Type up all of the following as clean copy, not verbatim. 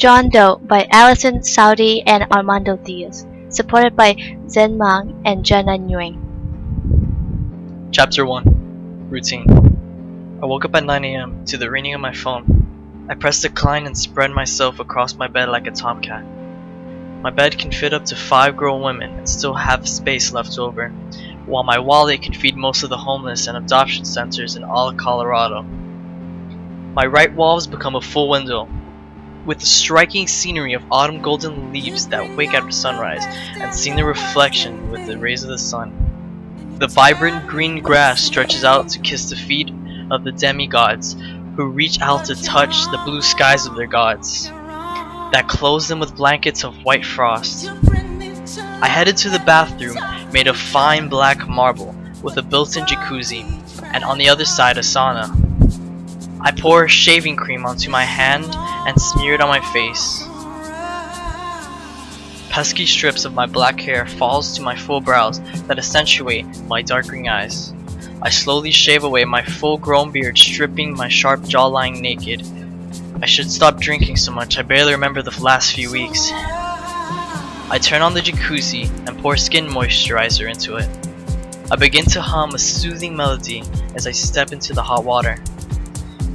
John Doe by Alison, Saudi, and Armando Diaz. Supported by Zen and Jana. Chapter 1 Routine. I woke up at 9 a.m. to the ringing of my phone. I pressed decline and spread myself across my bed like a tomcat. My bed can fit up to 5 grown women and still have space left over, while my wallet can feed most of the homeless and adoption centers in all of Colorado. My right wall has become a full window, with the striking scenery of autumn golden leaves that wake after sunrise and seeing the reflection with the rays of the sun. The vibrant green grass stretches out to kiss the feet of the demigods who reach out to touch the blue skies of their gods that clothes them with blankets of white frost. I headed to the bathroom made of fine black marble with a built-in jacuzzi, and on the other side a sauna. I pour shaving cream onto my hand and smear it on my face. Pesky strips of my black hair falls to my full brows that accentuate my dark green eyes. I slowly shave away my full-grown beard, stripping my sharp jawline naked. I should stop drinking so much, I barely remember the last few weeks. I turn on the jacuzzi and pour skin moisturizer into it. I begin to hum a soothing melody as I step into the hot water.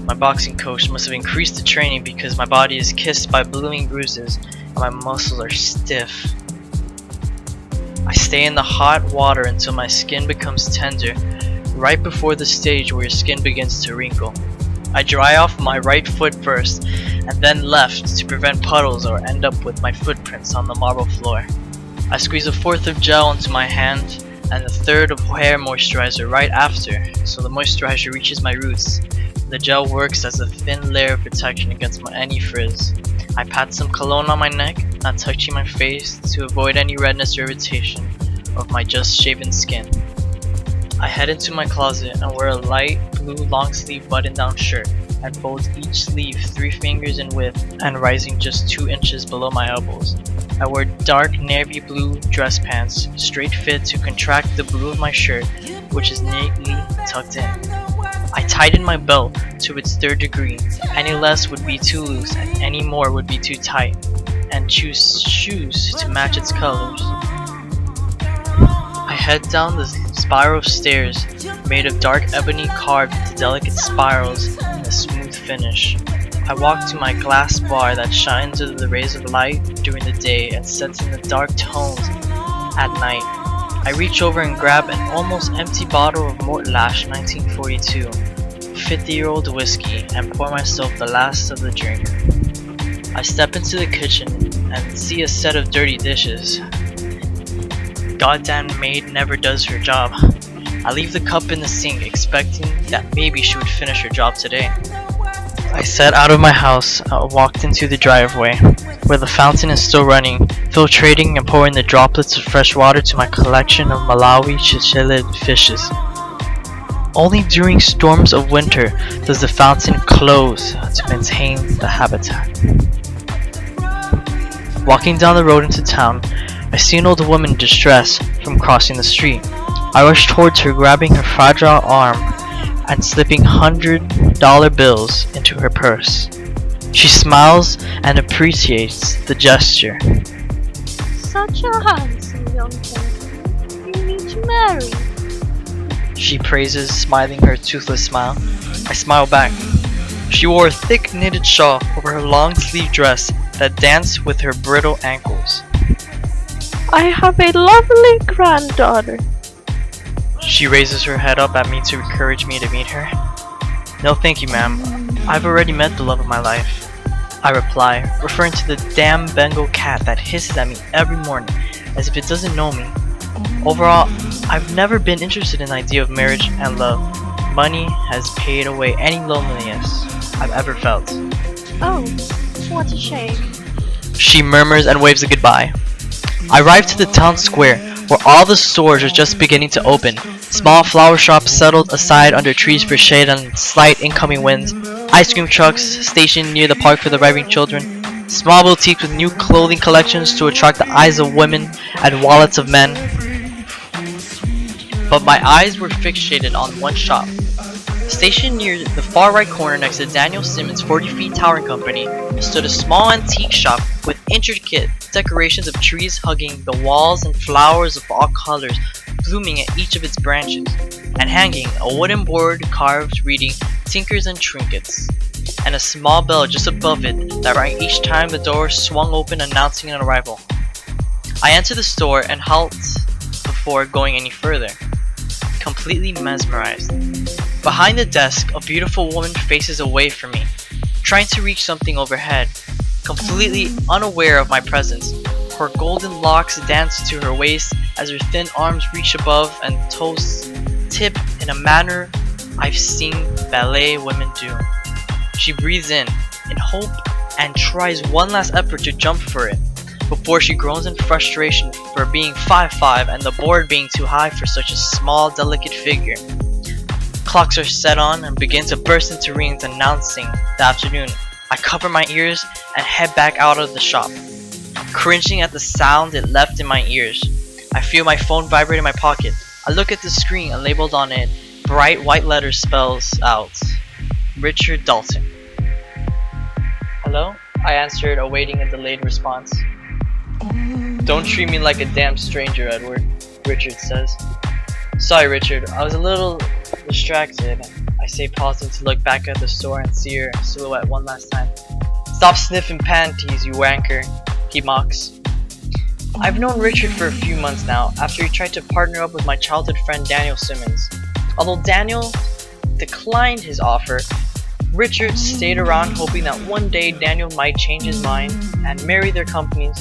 My boxing coach must have increased the training because my body is kissed by blooming bruises and my muscles are stiff. I stay in the hot water until my skin becomes tender, right before the stage where your skin begins to wrinkle. I dry off my right foot first, and then left to prevent puddles or end up with my footprints on the marble floor. I squeeze a fourth of gel into my hand and a third of hair moisturizer right after, so the moisturizer reaches my roots. The gel works as a thin layer of protection against any frizz. I pat some cologne on my neck, not touching my face to avoid any redness or irritation of my just shaven skin. I head into my closet and wear a light blue long sleeve button down shirt and fold each sleeve 3 fingers in width and rising just 2 inches below my elbows. I wear dark navy blue dress pants, straight fit to contract the blue of my shirt, which is neatly tucked in. I tighten my belt to its 3rd degree. Any less would be too loose and any more would be too tight, and choose shoes to match its colors. I head down the spiral of stairs made of dark ebony carved into delicate spirals and a smooth finish. I walk to my glass bar that shines under the rays of light during the day and sets in the dark tones at night. I reach over and grab an almost empty bottle of Mortlash 1942, 50-year-old whiskey, and pour myself the last of the drink. I step into the kitchen and see a set of dirty dishes. Goddamn maid never does her job. I leave the cup in the sink expecting that maybe she would finish her job today. I set out of my house and walked into the driveway, where the fountain is still running, filtrating and pouring the droplets of fresh water to my collection of Malawi cichlid fishes. Only during storms of winter does the fountain close to maintain the habitat. Walking down the road into town, I see an old woman in distress from crossing the street. I rush towards her, grabbing her fragile arm and slipping $100 bills into her purse. She smiles and appreciates the gesture. Such a handsome young man. You need to marry. She praises, smiling her toothless smile. I smile back. She wore a thick knitted shawl over her long sleeve dress that danced with her brittle ankles. I have a lovely granddaughter. She raises her head up at me to encourage me to meet her. No thank you, ma'am. I've already met the love of my life. I reply, referring to the damn Bengal cat that hisses at me every morning as if it doesn't know me. Overall, I've never been interested in the idea of marriage and love. Money has paid away any loneliness I've ever felt. Oh, what a shame. She murmurs and waves a goodbye. I arrive to the town square, where all the stores are just beginning to open. Small flower shops settled aside under trees for shade and slight incoming winds. Ice cream trucks stationed near the park for the arriving children. Small boutiques with new clothing collections to attract the eyes of women and wallets of men. But my eyes were fixated on one shop. Stationed near the far right corner next to Daniel Simmons' 40 feet towering company stood a small antique shop with intricate decorations of trees hugging the walls and flowers of all colors blooming at each of its branches, and hanging a wooden board carved reading Tinkers and Trinkets, and a small bell just above it that rang each time the door swung open announcing an arrival. I entered the store and halt before going any further, completely mesmerized. Behind the desk, a beautiful woman faces away from me, trying to reach something overhead, completely unaware of my presence. Her golden locks dance to her waist as her thin arms reach above and toes tip in a manner I've seen ballet women do. She breathes in hope and tries one last effort to jump for it, before she groans in frustration for being 5'5" and the board being too high for such a small, delicate figure. Clocks are set on and begin to burst into rings announcing the afternoon. I cover my ears and head back out of the shop, cringing at the sound it left in my ears. I feel my phone vibrate in my pocket. I look at the screen and labeled on it, bright white letters spells out, Richard Dalton. Hello? I answered, awaiting a delayed response. Don't treat me like a damn stranger, Edward, Richard says. Sorry, Richard, I was a little distracted, I say, pausing to look back at the store and see her silhouette one last time. Stop sniffing panties, you wanker, he mocks. I've known Richard for a few months now, after he tried to partner up with my childhood friend Daniel Simmons. Although Daniel declined his offer, Richard stayed around hoping that one day Daniel might change his mind and marry their companies.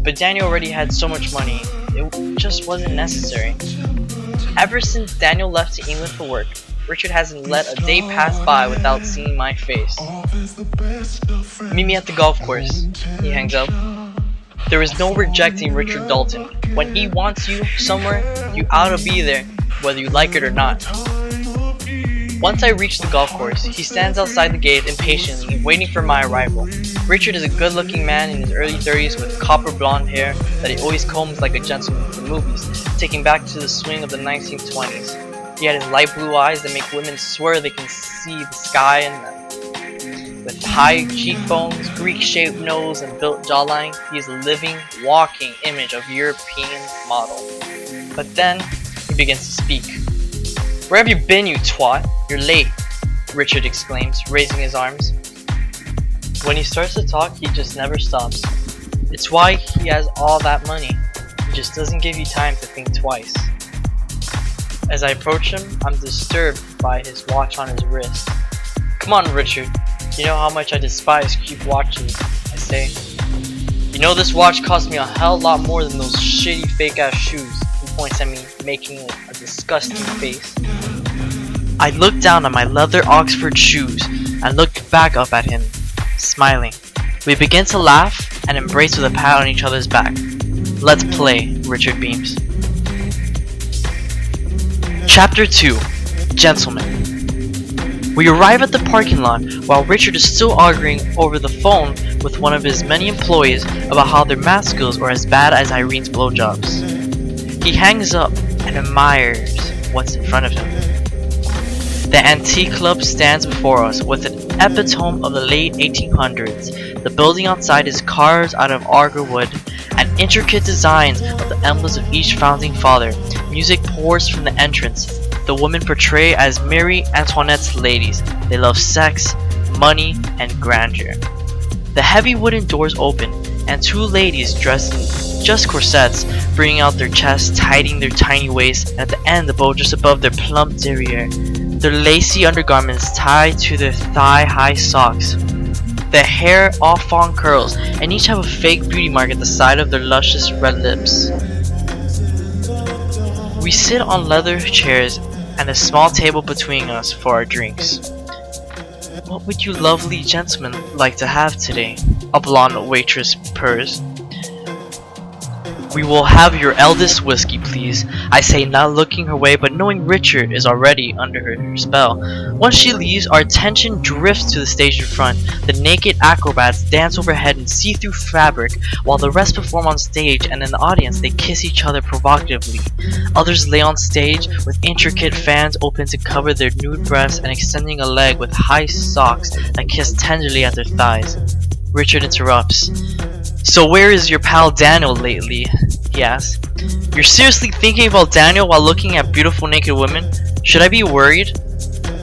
But Daniel already had so much money, it just wasn't necessary. Ever since Daniel left to England for work, Richard hasn't let a day pass by without seeing my face. Meet me at the golf course, he hangs up. There is no rejecting Richard Dalton. When he wants you somewhere, you ought to be there, whether you like it or not. Once I reach the golf course, he stands outside the gate impatiently, waiting for my arrival. Richard is a good-looking man in his early 30s with copper blonde hair that he always combs like a gentleman from movies, taking back to the swing of the 1920s. He had his light blue eyes that make women swear they can see the sky in them. With high cheekbones, Greek-shaped nose, and built jawline, he is a living, walking image of European model. But then, he begins to speak. Where have you been, you twat? You're late, Richard exclaims, raising his arms. When he starts to talk, he just never stops. It's why he has all that money. He just doesn't give you time to think twice. As I approach him, I'm disturbed by his watch on his wrist. Come on, Richard. You know how much I despise cheap watches, I say. You know this watch cost me a hell lot more than those shitty fake-ass shoes, he points at me, making a disgusting face. I look down at my leather Oxford shoes and look back up at him, smiling. We begin to laugh and embrace with a pat on each other's back. Let's play, Richard beams. Chapter 2, Gentlemen. We arrive at the parking lot while Richard is still arguing over the phone with one of his many employees about how their math skills are as bad as Irene's blowjobs. He hangs up and admires what's in front of him. The antique club stands before us with an epitome of the late 1800s. The building outside is carved out of Arga wood and intricate designs of the emblems of each founding father. Music pours from the entrance. The women portray as Marie Antoinette's ladies. They love sex, money, and grandeur. The heavy wooden doors open, and two ladies dressed in just corsets, bringing out their chests, tightening their tiny waists, and at the end the bow just above their plump derriere. Their lacy undergarments tied to their thigh-high socks. The hair all fawn curls, and each have a fake beauty mark at the side of their luscious red lips. We sit on leather chairs and a small table between us for our drinks. What would you lovely gentlemen like to have today? A blonde waitress purrs. We will have your eldest whiskey, please, I say, not looking her way but knowing Richard is already under her spell. Once she leaves, our attention drifts to the stage in front. The naked acrobats dance overhead in see-through fabric, while the rest perform on stage, and in the audience they kiss each other provocatively. Others lay on stage with intricate fans open to cover their nude breasts and extending a leg with high socks that kiss tenderly at their thighs. Richard interrupts. So where is your pal Daniel lately? He asks. You're seriously thinking about Daniel while looking at beautiful naked women? Should I be worried?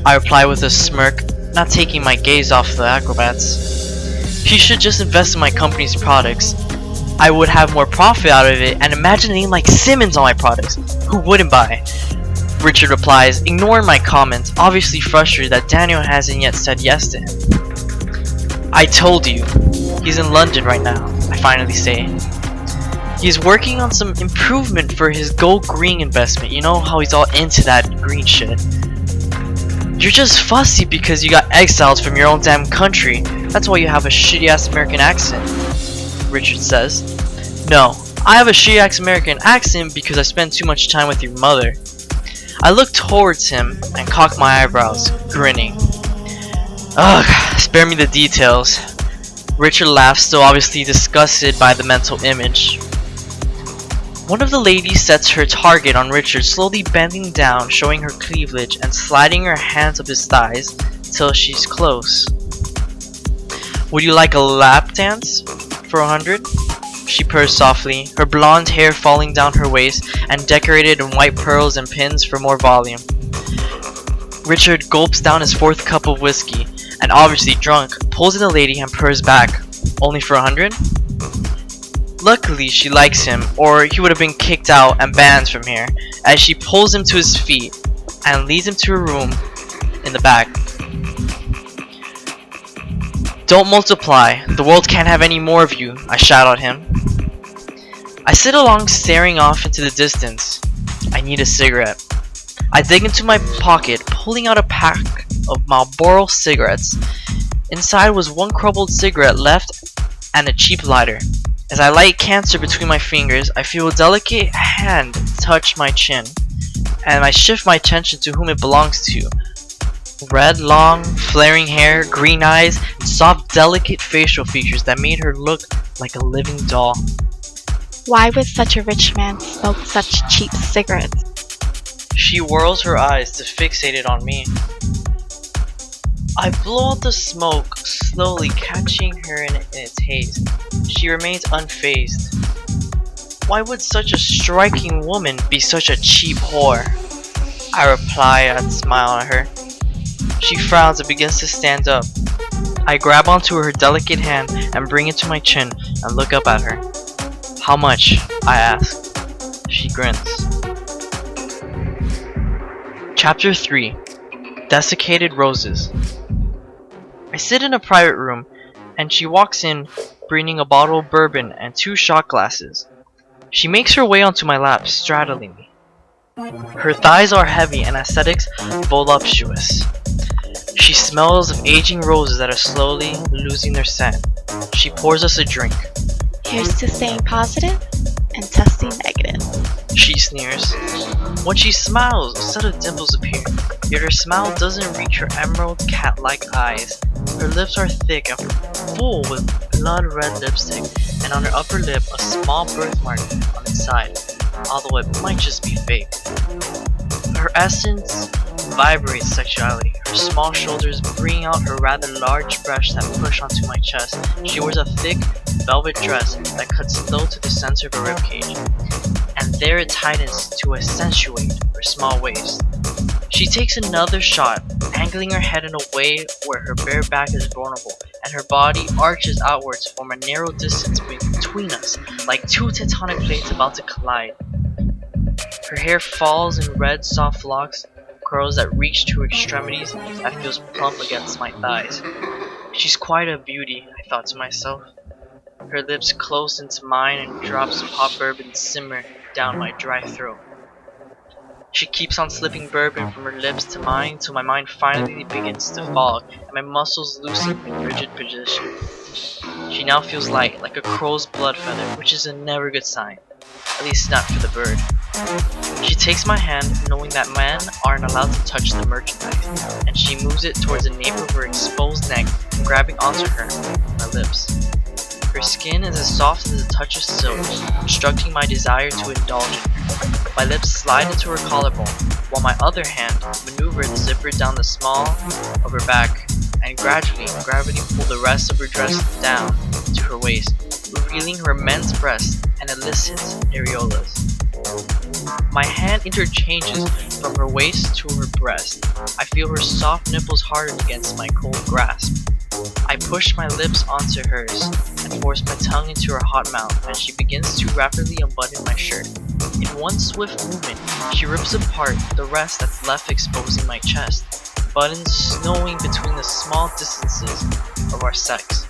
I reply with a smirk, not taking my gaze off the acrobats. He should just invest in my company's products. I would have more profit out of it, and imagine a name like Simmons on my products. Who wouldn't buy? Richard replies, ignoring my comments, obviously frustrated that Daniel hasn't yet said yes to him. I told you. He's in London right now, I finally say. He's working on some improvement for his Go Green investment. You know how he's all into that green shit. You're just fussy because you got exiled from your own damn country. That's why you have a shitty ass American accent, Richard says. No, I have a shitty ass American accent because I spent too much time with your mother. I look towards him and cock my eyebrows, grinning. Ugh, spare me the details. Richard laughs, still obviously disgusted by the mental image. One of the ladies sets her target on Richard, slowly bending down, showing her cleavage, and sliding her hands up his thighs till she's close. Would you like a lap dance for 100? She purrs softly, her blonde hair falling down her waist and decorated in white pearls and pins for more volume. Richard gulps down his fourth cup of whiskey, and obviously drunk, pulls in the lady and purrs back. Only for 100? Luckily she likes him, or he would have been kicked out and banned from here, as she pulls him to his feet and leads him to a room in the back. Don't multiply, the world can't have any more of you, I shout at him. I sit along staring off into the distance. I need a cigarette. I dig into my pocket, pulling out a pack of Marlboro cigarettes. Inside was one crumpled cigarette left and a cheap lighter. As I light cancer between my fingers, I feel a delicate hand touch my chin, and I shift my attention to whom it belongs to. Red, long, flaring hair, green eyes, and soft, delicate facial features that made her look like a living doll. Why would such a rich man smoke such cheap cigarettes? She whirls her eyes to fixate it on me. I blow out the smoke, slowly catching her in its haze. She remains unfazed. Why would such a striking woman be such a cheap whore? I reply and smile at her. She frowns and begins to stand up. I grab onto her delicate hand and bring it to my chin and look up at her. How much? I ask. She grins. Chapter 3. Desiccated Roses. I sit in a private room, and she walks in, bringing a bottle of bourbon and 2 shot glasses. She makes her way onto my lap, straddling me. Her thighs are heavy and aesthetics voluptuous. She smells of aging roses that are slowly losing their scent. She pours us a drink. Here's to staying positive and testing negative. She sneers. When she smiles, a set of dimples appear, yet her smile doesn't reach her emerald cat-like eyes. Her lips are thick and full with blood-red lipstick, and on her upper lip a small birthmark on its side, although it might just be fake. Her essence vibrates sexuality, her small shoulders bringing out her rather large breasts that push onto my chest. She wears a thick velvet dress that cuts low to the center of her ribcage, and there it tightens to accentuate her small waist. She takes another shot, angling her head in a way where her bare back is vulnerable, and her body arches outwards to form a narrow distance between us, like 2 tectonic plates about to collide. Her hair falls in red soft locks, curls that reach to her extremities that feels plump against my thighs. She's quite a beauty, I thought to myself. Her lips close into mine and drops of hot bourbon simmer down my dry throat. She keeps on slipping bourbon from her lips to mine till my mind finally begins to fog and my muscles loosen in rigid position. She now feels light, like a crow's blood feather, which is a never good sign. at least not for the bird. She takes my hand, knowing that men aren't allowed to touch the merchandise, and she moves it towards the nape of her exposed neck, grabbing onto her, my lips. Her skin is as soft as a touch of silk, instructing my desire to indulge in her. My lips slide into her collarbone, while my other hand maneuvers the zipper down the small of her back, and gradually, gravity pulled the rest of her dress down to her waist, revealing her immense breasts and illicit areolas. My hand interchanges from her waist to her breast. I feel her soft nipples harden against my cold grasp. I push my lips onto hers and force my tongue into her hot mouth as she begins to rapidly unbutton my shirt. In one swift movement, she rips apart the rest that's left, exposing my chest, buttons snowing between the small distances of our sex.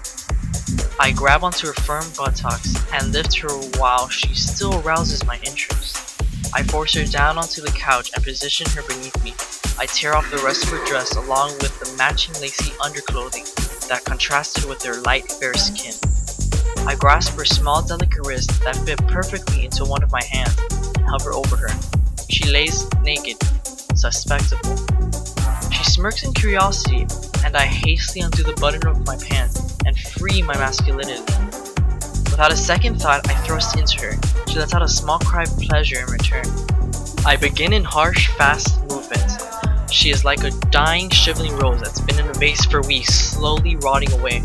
I grab onto her firm buttocks and lift her while she still arouses my interest. I force her down onto the couch and position her beneath me. I tear off the rest of her dress along with the matching lacy underclothing that contrasted with her light, fair skin. I grasp her small, delicate wrist that fit perfectly into one of my hands and hover over her. She lays naked, suspectable. She smirks in curiosity, and I hastily undo the button of my pants and free my masculinity. Without a second thought, I thrust into her. She lets out a small cry of pleasure in return. I begin in harsh, fast movements. She is like a dying, shriveling rose that's been in a vase for weeks, slowly rotting away.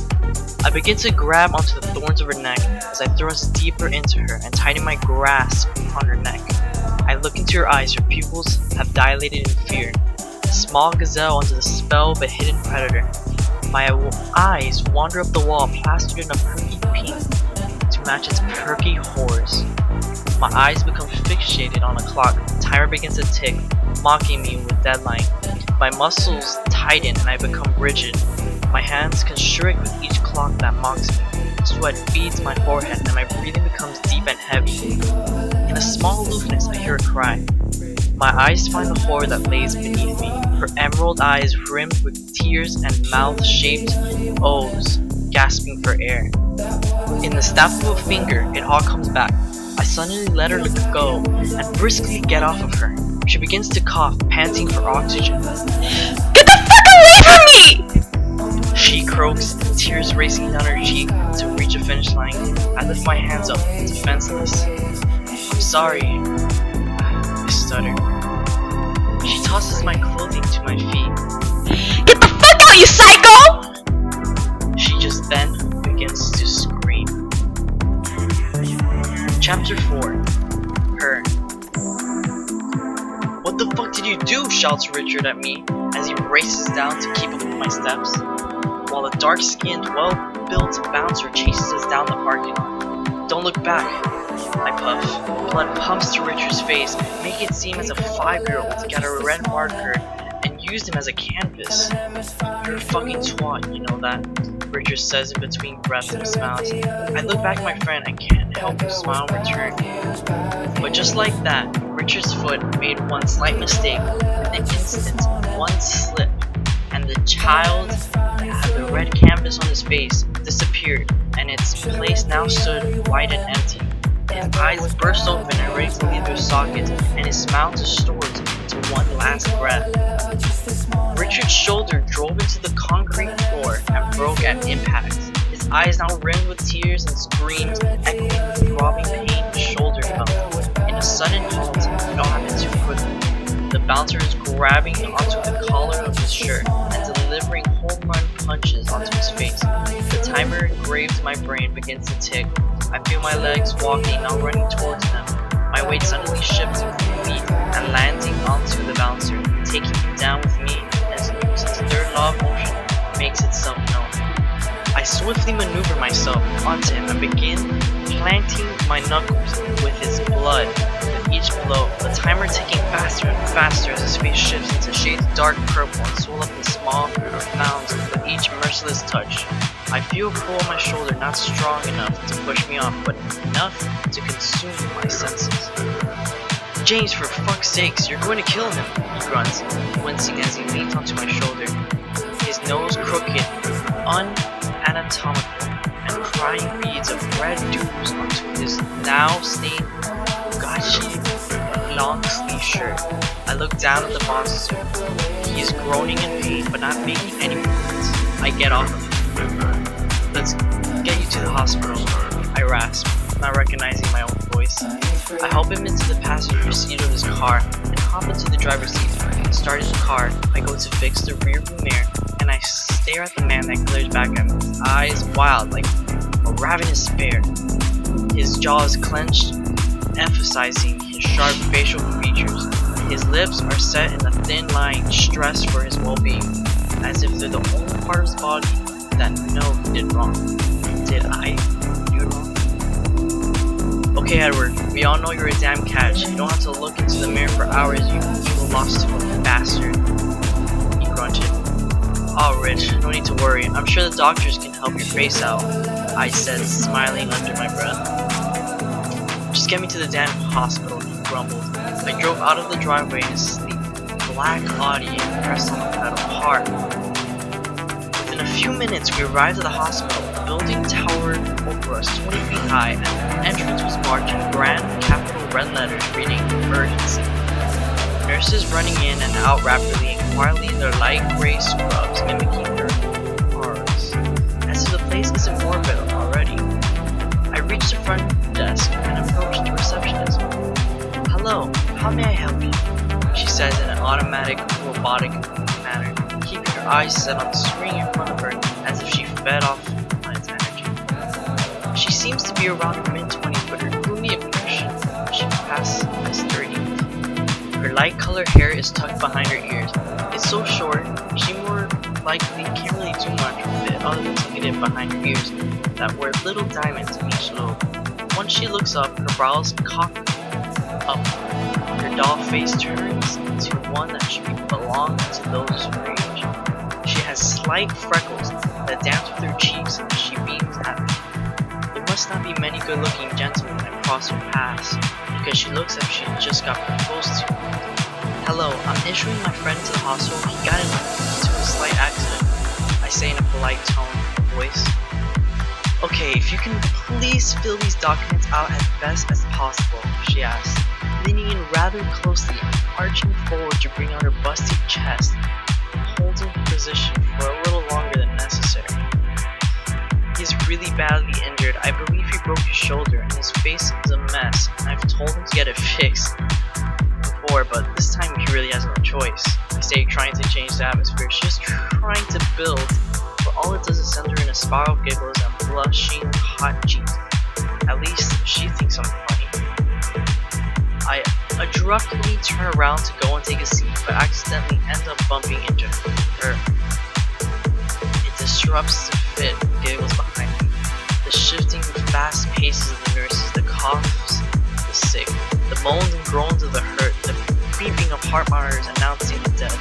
I begin to grab onto the thorns of her neck as I thrust deeper into her and tighten my grasp on her neck. I look into her eyes, her pupils have dilated in fear. A small gazelle under the spell of a hidden predator. My eyes wander up the wall, plastered in a perky pink to match its perky horrors. My eyes become fixated on a clock. The timer begins to tick, mocking me with deadline. My muscles tighten and I become rigid. My hands constrict with each clock that mocks me. Sweat beads my forehead and my breathing becomes deep and heavy. In a small aloofness, I hear a cry. My eyes find the horror that lays beneath me. Her emerald eyes rimmed with tears and mouth-shaped O's, gasping for air. In the snap of a finger, it all comes back. I suddenly let her go and briskly get off of her. She begins to cough, panting for oxygen. Get the fuck away from me! She croaks, tears racing down her cheek to reach a finish line. I lift my hands up, defenseless. I'm sorry, I stutter. She tosses my clothing to my feet. Get the fuck out, you psycho! She just then begins to scream. Chapter 4. Her. What the fuck did you do? Shouts Richard at me as he races down to keep up with my steps, while a dark-skinned, well-built bouncer chases us down the parking lot. Don't look back, I puff. Blood pumps to Richard's face, making it seem as if a 5-year-old got a red marker and used him as a canvas. You're a fucking twat, you know that? Richard says in between breaths and smiles. I look back at my friend and can't help but smile in return. But just like that, Richard's foot made one slight mistake. In an instant, one slip, and the child that had the red canvas on his face disappeared, and its place now stood white and empty. His eyes burst open and ready to leave their sockets, and his smile distorts into one last breath. Richard's shoulder drove into the concrete floor and broke at impact. His eyes now rimmed with tears and screams, echoing the throbbing pain his shoulder felt. In a sudden halt, it all happened too quickly. The bouncer is grabbing onto the collar of his shirt and delivering home run punches onto his face. The timer engraved in my brain begins to tick. I feel my legs walking, now running towards them. My weight suddenly shifts from feet and landing onto the bouncer, taking him down with me as Newton's third law of motion makes itself known. I swiftly maneuver myself onto him and begin planting my knuckles with his blood with each blow, the timer ticking faster and faster as his face shifts into shades of dark purple and swell up in small mounds with each merciless touch. I feel a pull on my shoulder, not strong enough to push me off, but enough to consume my senses. James, for fuck's sakes, you're going to kill him, he grunts, wincing as he leans onto my shoulder. His nose crooked, unanatomical, and crying beads of red dews onto his now stained Fugashi long sleeve shirt. I look down at the monster. He is groaning in pain but not making any movements. I get off of him. Let's get you to the hospital, I rasp, not recognizing my own voice. I help him into the passenger seat of his car and hop into the driver's seat. Starting the car, I go to fix the rear view mirror and I stare at the man that glares back at me, his eyes wild like a ravenous bear. His jaws clenched, emphasizing his sharp facial features. His lips are set in a thin line stressed for his well-being, as if they're the only part of his body that know he did wrong. Did I do wrong? Okay, Edward, we all know you're a damn catch. You don't have to look into the mirror for hours, you evil lost bastard. He grunted. Oh, Rich, no need to worry. I'm sure the doctors can help your face out, I said, smiling under my breath. Just get me to the damn hospital, he grumbled. I drove out of the driveway in his sleep, black Audi pressed on the pedal hard. Within a few minutes, we arrived at the hospital. The building towered over us 20 feet high, and the entrance was marked in grand capital red letters reading emergency. Nurses running in and out rapidly and quietly in their light gray scrubs mimicking their auras, as if the place isn't morbid already. I reached the front desk and approached the receptionist. Hello, how may I help you? She says in an automatic, robotic manner, keeping her eyes set on the screen in front of her as if she fed off on its energy. She seems to be around her mid-20s, but her gloomy expression she passed as 30. Her light-colored hair is tucked behind her ears. It's so short, she more likely can't really do much with it other than tucking it behind her ears that wear little diamonds in each lobe. Once she looks up, her brows cock up. Her doll face turns into one that should belong to those her age. She has slight freckles that dance with her cheeks as she beams at me. There must not be many good-looking gentlemen that cross her paths, because she looks as if she just got proposed to. Hello, I'm issuing my friend to the hospital. He got into a slight accident, I say in a polite tone of voice. Okay, if you can please fill these documents out as best as possible, she asked, leaning in rather closely and arching forward to bring out her busty chest, holding position for a little longer than necessary. He's really badly injured. I believe he broke his shoulder and his face is a mess, and I've told him to get it fixed before, but this time he really has no choice. I say, trying to change the atmosphere. She's trying to build, but all it does is send her in a spiral of giggles and blushing hot cheeks. At least she thinks I'm funny. I abruptly turn around to go and take a seat, but accidentally end up bumping into her. It disrupts the fit of giggles behind me. The shifting, fast paces of the nurses, the coughs, the sick, the moans and groans of the hurt, the beeping of heart monitors announcing the dead.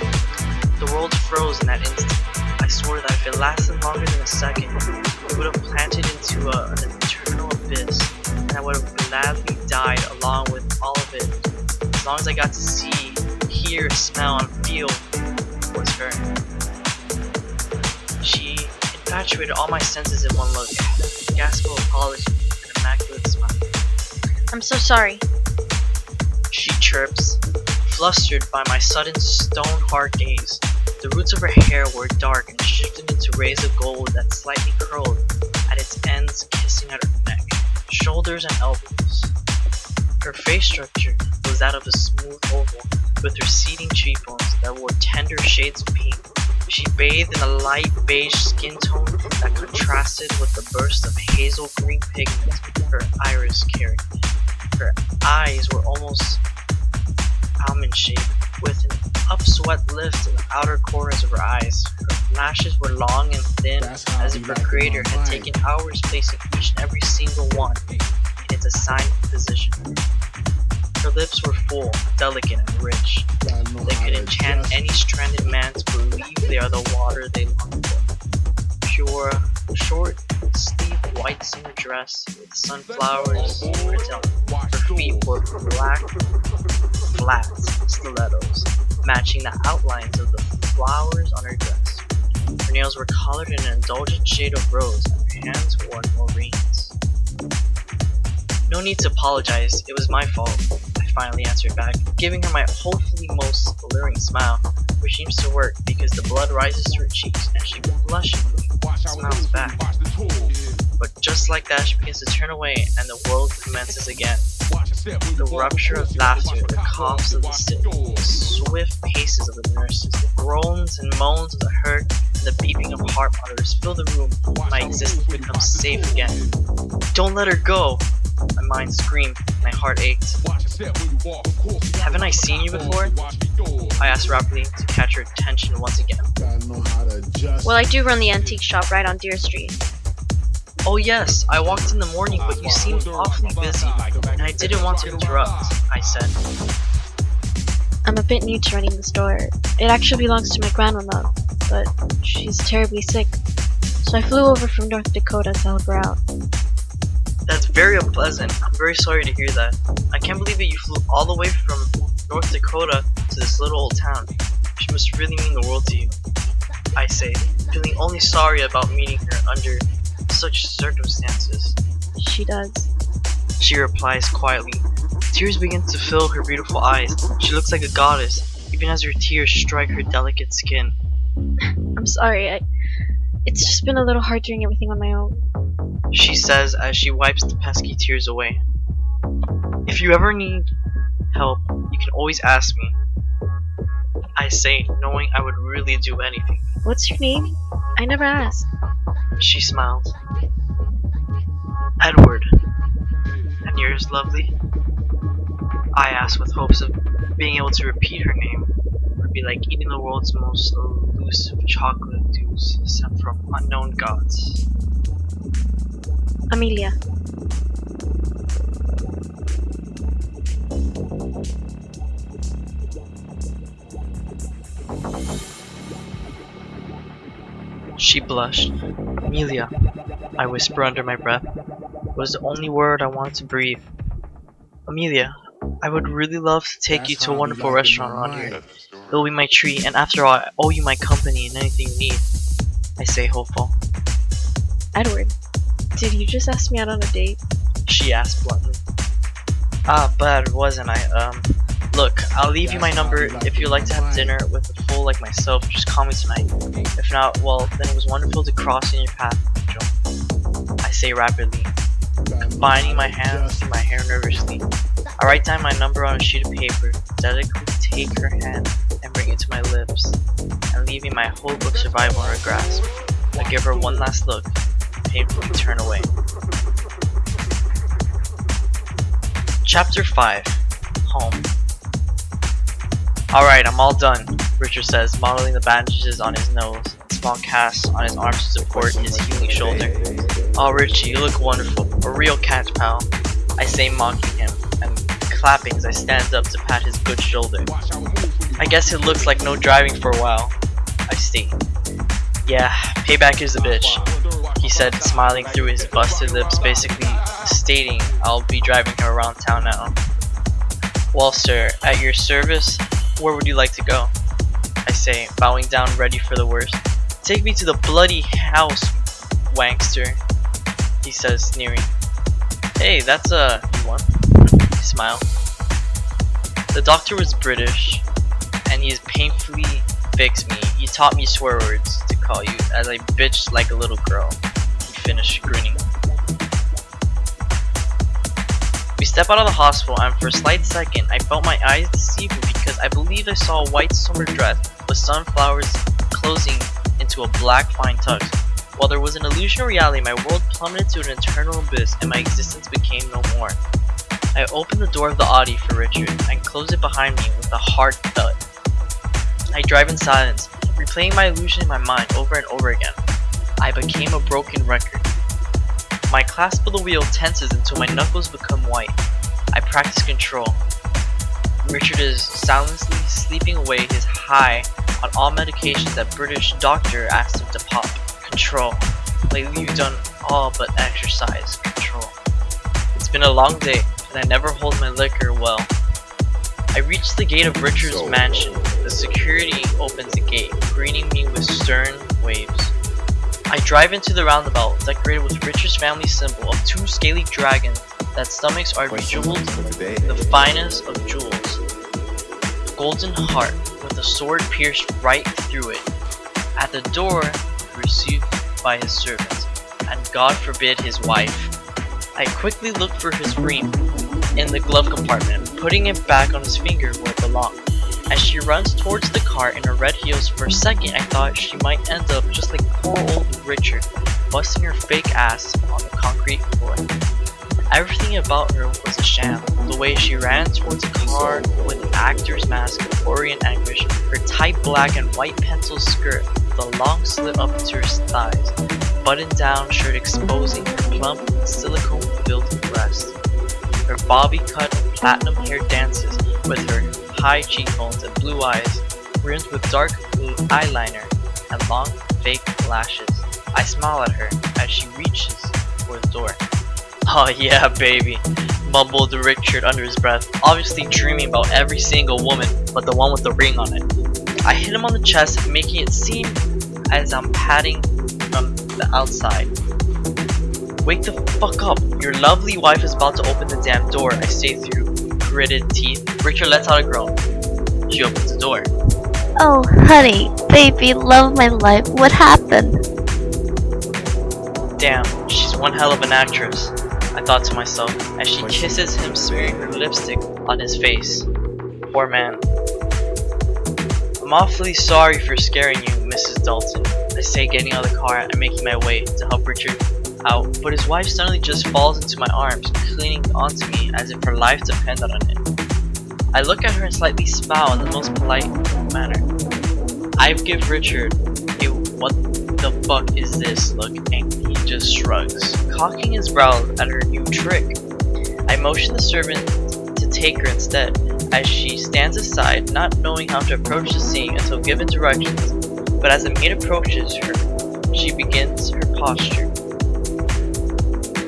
The world froze in that instant. I swore that if it lasted longer than a second, it would have planted into an eternal abyss, and I would have gladly died along with all of it, as long as I got to see, hear, smell, and feel was her. She infatuated all my senses in one look, a gasp of apology, an immaculate smile. I'm so sorry. She chirps, flustered by my sudden stone-hard gaze. The roots of her hair were dark and shifted into rays of gold that slightly curled at its ends, kissing at her neck, shoulders, and elbows. Her face structure was that of a smooth oval, with receding cheekbones that wore tender shades of pink. She bathed in a light beige skin tone that contrasted with the burst of hazel green pigment her iris carried. Her eyes were almost almond-shaped, with an upswept lift in the outer corners of her eyes. Her lashes were long and thin, as if her creator had taken hours placing each and every single one in its assigned position. Her lips were full, delicate, and rich. They could enchant any stranded man to believe they are the water they long for. Pure, short, sleeve white summer dress with sunflowers printed on her feet were black, flat stilettos, matching the outlines of the flowers on her dress. Her nails were colored in an indulgent shade of rose, and her hands wore no rings. No No need to apologize, it was my fault, I finally answered back, giving her my hopefully most alluring smile, which seems to work because the blood rises to her cheeks and she blushingly smiles back. But just like that, she begins to turn away and the world commences again. The rupture of laughter, the coughs of the sick, the swift paces of the nurses, the groans and moans of the hurt, and the beeping of heart monitors fill the room. My existence becomes safe again. Don't let her go! My mind screamed, my heart ached. Haven't I seen you before? I asked rapidly to catch her attention once again. Well, I do run the antique shop right on Deer Street. Oh yes, I walked in the morning, but you seemed awfully busy, and I didn't want to interrupt, I said. I'm a bit new to running the store. It actually belongs to my grandmama, but she's terribly sick. So I flew over from North Dakota to help her out. That's very unpleasant. I'm very sorry to hear that. I can't believe that you flew all the way from North Dakota to this little old town. She must really mean the world to you, I say, feeling only sorry about meeting her under such circumstances. She does. She replies quietly. Tears begin to fill her beautiful eyes. She looks like a goddess, even as her tears strike her delicate skin. I'm sorry. It's just been a little hard doing everything on my own. She says as she wipes the pesky tears away. If you ever need help, you can always ask me, I say, knowing I would really do anything. What's your name? I never asked. She smiled. Edward. And yours, lovely? I asked with hopes of being able to repeat her name, would be like eating the world's most elusive chocolate dews sent from unknown gods. Amelia. She blushed. Amelia, I whisper under my breath, was the only word I wanted to breathe. Amelia, I would really love to take you to a wonderful restaurant around here. It'll be my treat, and after all, I owe you my company and anything you need. I say, hopeful. Edward, did you just ask me out on a date? She asked bluntly. But wasn't I? Look, I'll leave you my number. If you'd like to have dinner with a fool like myself, just call me tonight. If not, well, then it was wonderful to cross in your path, Angel. I say rapidly, combining my hands through my hair nervously. I write down my number on a sheet of paper, delicately take her hand and bring it to my lips, and leaving my hope of survival in her grasp. I give her one last look, and painfully turn away. Chapter 5. Home. Alright, I'm all done, Richard says, modeling the bandages on his nose and small casts on his arms to support his healing shoulder. Oh, Richie, you look wonderful. A real catch, pal. I say, mocking him, and clapping as I stand up to pat his good shoulder. I guess it looks like no driving for a while, I state. Yeah, payback is a bitch, he said, smiling through his busted lips, basically stating I'll be driving her around town now. Well, sir, at your service, where would you like to go? I say, bowing down ready for the worst. Take me to the bloody house, wankster, he says, sneering. Hey, that's a new one. I smile. The doctor was British, and he has painfully fixed me. He taught me swear words to call you, as I bitched like a little girl. He finished grinning. We step out of the hospital, and for a slight second, I felt my eyes deceive me because I believed I saw a white summer dress with sunflowers closing into a black fine tux. While there was an illusion of reality, my world plummeted to an eternal abyss, and my existence became no more. I opened the door of the Audi for Richard, and closed it behind me with a hard thud. I drive in silence, replaying my illusion in my mind over and over again. I became a broken record. My clasp of the wheel tenses until my knuckles become white. I practice control. Richard is silently sleeping away his high on all medications that British doctor asked him to pop. Control. Lately you've done all but exercise. Control. It's been a long day, and I never hold my liquor well. I reach the gate of Richard's mansion. The security opens the gate, greeting me with stern waves. I drive into the roundabout, decorated with Richard's family symbol of two scaly dragons that stomachs are bejeweled with the finest of jewels. Golden heart with a sword pierced right through it. At the door, received by his servant, and God forbid his wife. I quickly look for his ring in the glove compartment, putting it back on his finger where it belonged. As she runs towards the car in her red heels, for a second I thought she might end up just like poor old Richard, busting her fake ass on the concrete floor. Everything about her was a sham. The way she ran towards the car with an actor's mask of worry and anguish, her tight black and white pencil skirt with a long slit up to her thighs, buttoned down shirt exposing her plump, silicone-filled breast. Her bobby cut platinum hair dances with her high cheekbones and blue eyes, rimmed with dark blue eyeliner and long fake lashes. I smile at her as she reaches for the door. "Oh yeah, baby," mumbled Richard under his breath, obviously dreaming about every single woman but the one with the ring on it. I hit him on the chest, making it seem as I'm patting from the outside. "Wake the fuck up, your lovely wife is about to open the damn door," I say through gritted teeth. Richard lets out a groan. She opens the door. Oh, honey, baby, love my life. What happened? Damn, she's one hell of an actress, I thought to myself as she kisses him, smearing her lipstick on his face. Poor man. "I'm awfully sorry for scaring you, Mrs. Dalton," I say, getting out of the car and making my way to help Richard out, but his wife suddenly just falls into my arms, clinging onto me as if her life depended on it. I look at her and slightly smile in the most polite manner. I give Richard a "what the fuck is this" look, and he just shrugs, cocking his brows at her new trick. I motion the servant to take her instead, as she stands aside, not knowing how to approach the scene until given directions, but as the maid approaches her, she begins her posture.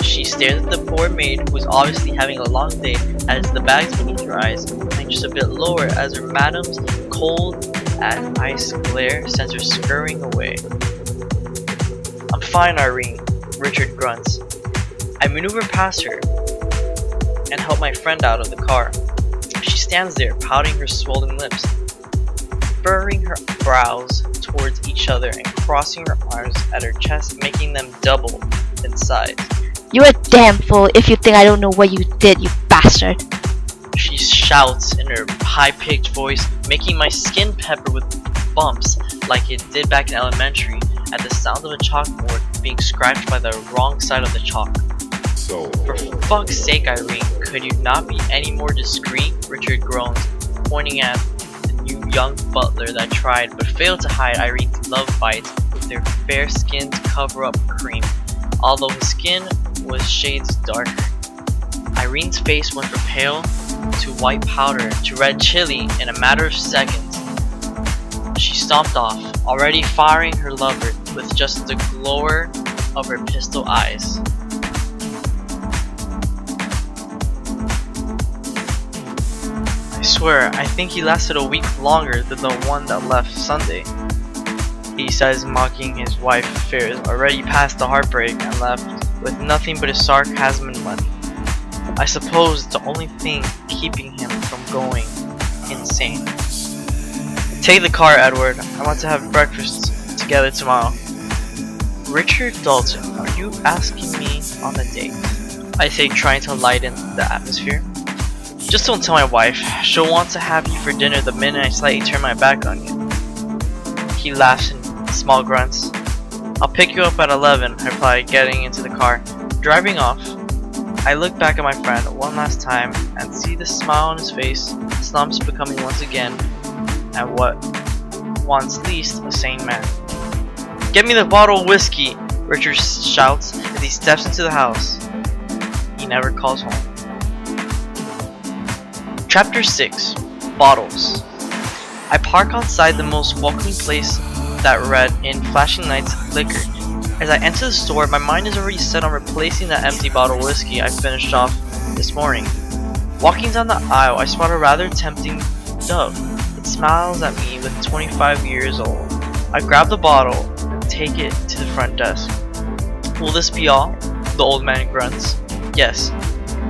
She stares at the poor maid, who is obviously having a long day, as the bags beneath her eyes hang just a bit lower as her madam's cold as ice glare sends her scurrying away. "I'm fine, Irene," Richard grunts. I maneuver past her and help my friend out of the car. She stands there, pouting her swollen lips, furrowing her brows towards each other and crossing her arms at her chest, making them double in size. You're a damn fool if you think I don't know what you did, you bastard. She shouts in her high-pitched voice, making my skin pepper with bumps like it did back in elementary at the sound of a chalkboard being scratched by the wrong side of the chalk. "For fuck's sake, Irene, could you not be any more discreet?" Richard groans, pointing at the new young butler that tried but failed to hide Irene's love bites with their fair-skinned cover-up cream, although his skin was shades darker. Irene's face went from pale to white powder to red chili in a matter of seconds. She stomped off, already firing her lover with just the glower of her pistol eyes. "I swear, I think he lasted a week longer than the one that left Sunday," he says, mocking his wife's fears, already past the heartbreak and left with nothing but his sarcasm and money. I suppose it's the only thing keeping him from going insane. "Take the car, Edward. I want to have breakfast together tomorrow." "Richard Dalton, are you asking me on a date?" I say, trying to lighten the atmosphere. "Just don't tell my wife. She'll want to have you for dinner the minute I slightly turn my back on you." He laughs in small grunts. "I'll pick you up at 11, I reply, getting into the car. Driving off, I look back at my friend one last time and see the smile on his face, slumps becoming once again, and what once least a sane man. "Get me the bottle of whiskey," Richard shouts as he steps into the house. He never calls home. Chapter 6. Bottles. I park outside the most welcoming place that read in flashing lights liquor. As I enter the store, my mind is already set on replacing that empty bottle of whiskey I finished off this morning. Walking down the aisle, I spot a rather tempting dove. It smiles at me with 25 years old. I grab the bottle and take it to the front desk. Will this be all? The old man grunts. Yes.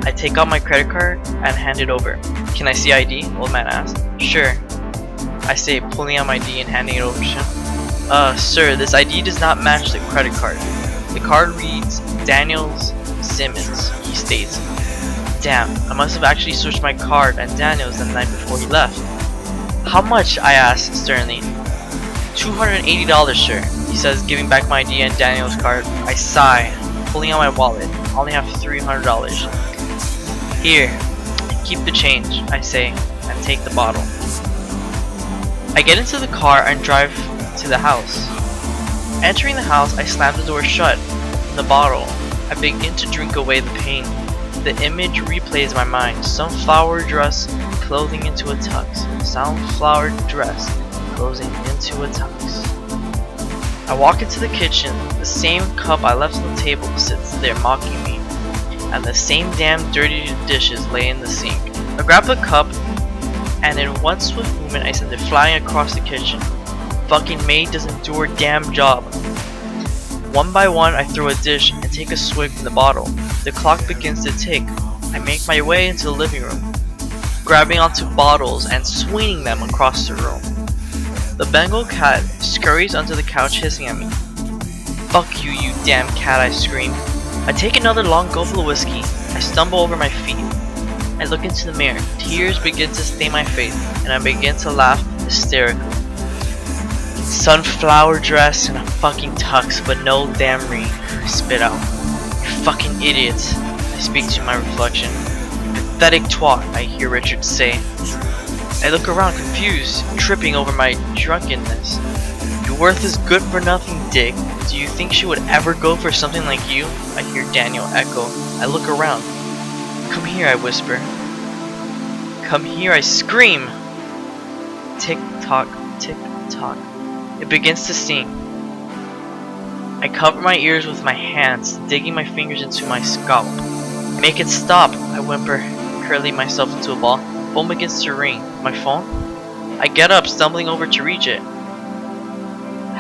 I take out my credit card and hand it over. Can I see ID? Old man asks. Sure. I say, pulling out my ID and handing it over to him. Sir, this ID does not match the credit card. The card reads Daniels Simmons, he states. Damn, I must have actually switched my card and Daniels the night before he left. How much? I ask sternly. $280, sir, he says, giving back my ID and Daniel's card. I sigh, pulling out my wallet. I only have $300. Here, keep the change, I say, and take the bottle. I get into the car and drive to the house. Entering the house, I slam the door shut. The bottle. I begin to drink away the pain. The image replays in my mind. Sunflower dress clothing into a tux. Sunflower dress closing into a tux. I walk into the kitchen. The same cup I left on the table sits there mocking me. And the same damn dirty dishes lay in the sink. I grab the cup and in one swift movement I send it flying across the kitchen. Fucking maid doesn't do her damn job. One by one I throw a dish and take a swig from the bottle. The clock begins to tick. I make my way into the living room, grabbing onto bottles and swinging them across the room. The Bengal cat scurries under the couch hissing at me. Fuck you, you damn cat, I scream. I take another long gulp of whiskey. I stumble over my feet. I look into the mirror. Tears begin to stain my face and I begin to laugh hysterically. Sunflower dress and a fucking tux, but no damn ring. I spit out. You fucking idiots. I speak to my reflection. Pathetic twat, I hear Richard say. I look around confused, tripping over my drunkenness. Your worth is good for nothing, Dick. Do you think she would ever go for something like you? I hear Daniel echo. I look around. Come here, I whisper. Come here, I scream. Tick tock, tick tock. It begins to sing. I cover my ears with my hands, digging my fingers into my scalp. Make it stop, I whimper, curling myself into a ball. Phone begins to ring. My phone? I get up, stumbling over to reach it.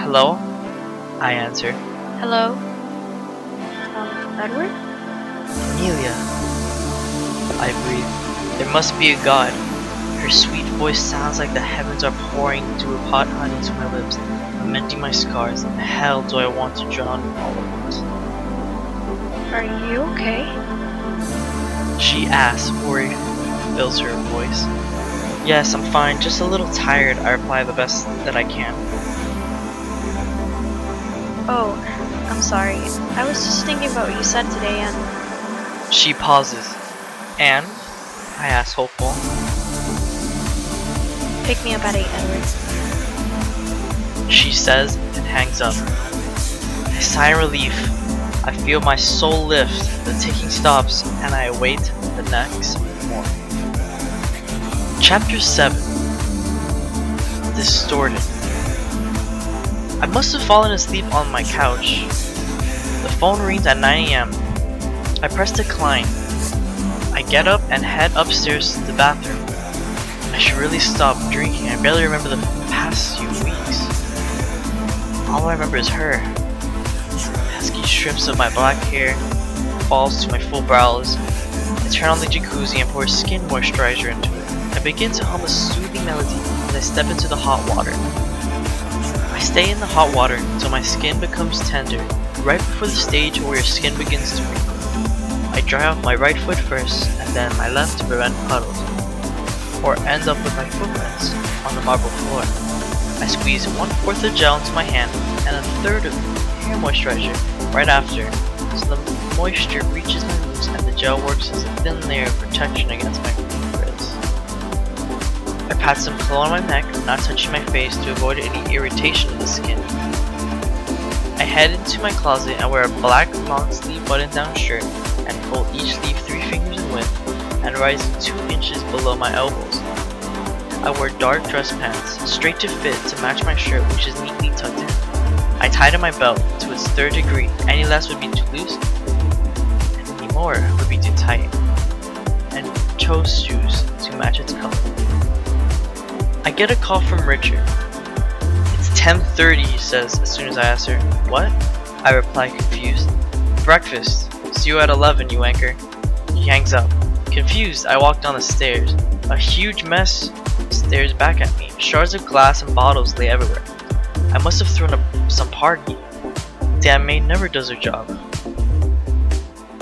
Hello? I answer. Hello? Edward? Amelia. I breathe. There must be a God. Her sweet voice sounds like the heavens are pouring dew of hot honey to my lips, lamenting my scars. Hell do I want to drown in all of it. Are you okay? She asks, worry fills her voice. Yes, I'm fine, just a little tired, I reply the best that I can. Oh, I'm sorry. I was just thinking about what you said today and... She pauses. And? I ask, hopeful. Pick me up at 8, Edward. She says and hangs up. I sigh in relief. I feel my soul lift, the ticking stops, and I await the next morning. Chapter 7. Distorted. I must have fallen asleep on my couch. The phone rings at 9 AM. I press decline. I get up and head upstairs to the bathroom. I should really stop drinking. I barely remember the past few weeks. All I remember is her. Pesky strips of my black hair falls to my full brows. I turn on the jacuzzi and pour skin moisturizer into it. I begin to hum a soothing melody as I step into the hot water. I stay in the hot water until my skin becomes tender, right before the stage where your skin begins to wrinkle. I dry off my right foot first, and then my left to prevent puddles, or end up with my footprints on the marble floor. I squeeze 1/4 of gel into my hand and 1/3 of hair moisturizer right after, so the moisture reaches my roots and the gel works as a thin layer of protection against my fingers. I pat some pillow on my neck, not touching my face to avoid any irritation of the skin. I head into my closet and wear a black long-sleeve button-down shirt and fold each sleeve 3 fingers in width and rising 2 inches below my elbows. I wear dark dress pants, straight to fit to match my shirt, which is neatly tucked in. I tighten my belt to its 3rd degree. Any less would be too loose, and any more would be too tight. And chose shoes to match its color. I get a call from Richard. It's 10:30, he says as soon as I ask her. What? I reply confused. Breakfast. See you at 11, you anchor. He hangs up. Confused, I walk down the stairs. A huge mess stares back at me. Shards of glass and bottles lay everywhere. I must have thrown up some party. Damn maid never does her job.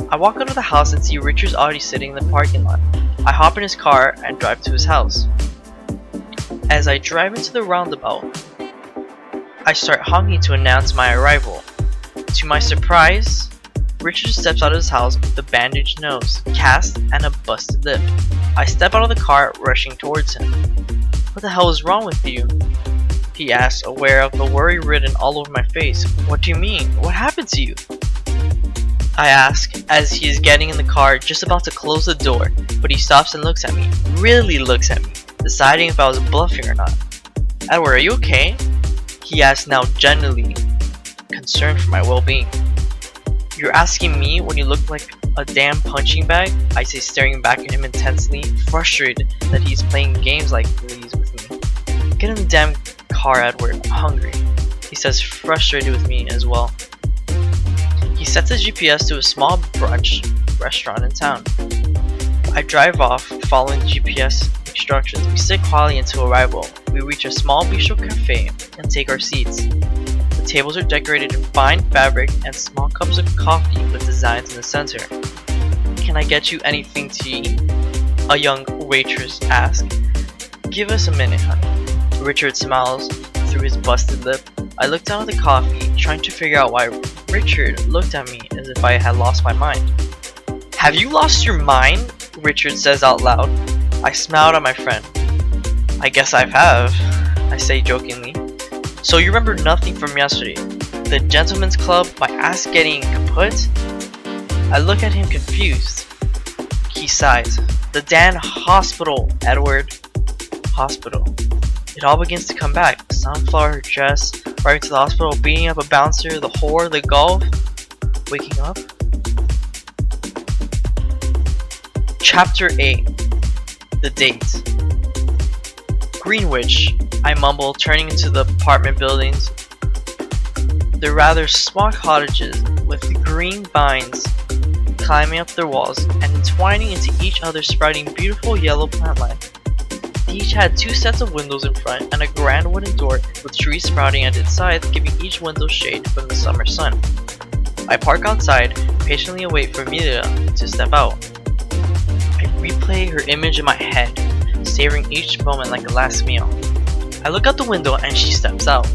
I walk out of the house and see Richard's already sitting in the parking lot. I hop in his car and drive to his house. As I drive into the roundabout, I start honking to announce my arrival. To my surprise, Richard steps out of his house with a bandaged nose, cast, and a busted lip. I step out of the car, rushing towards him. What the hell is wrong with you? He asks, aware of the worry written all over my face. What do you mean? What happened to you? I ask, as he is getting in the car, just about to close the door, but he stops and looks at me. Really looks at me, deciding if I was bluffing or not. Edward, are you okay? He asks, now genuinely concerned for my well-being. You're asking me when you look like a damn punching bag? I say, staring back at him intensely, frustrated that he's playing games like these with me. Get in the damn car, Edward. I'm hungry. He says, frustrated with me as well. He sets his GPS to a small brunch restaurant in town. I drive off, following the GPS instructions. We sit quietly until arrival. We reach a small bistro cafe and take our seats. The tables are decorated in fine fabric and small cups of coffee with designs in the center. Can I get you anything to eat? A young waitress asks. Give us a minute, honey. Richard smiles through his busted lip. I look down at the coffee, trying to figure out why Richard looked at me as if I had lost my mind. Have you lost your mind? Richard says out loud. I smiled at my friend. I guess I have, I say jokingly. So you remember nothing from yesterday? The gentleman's club, my ass getting kaput? I look at him confused. He sighs. The damn hospital, Edward. Hospital. It all begins to come back. Sunflower dress, riding to the hospital, beating up a bouncer, the whore, the golf. Waking up? Chapter 8. The date. Greenwich, I mumble, turning into the apartment buildings. They're rather small cottages with green vines climbing up their walls and entwining into each other, sprouting beautiful yellow plant life. They each had 2 sets of windows in front and a grand wooden door with trees sprouting at its sides, giving each window shade from the summer sun. I park outside, patiently await for Amelia to step out. I replay her image in my head, savoring each moment like a last meal. I look out the window and she steps out,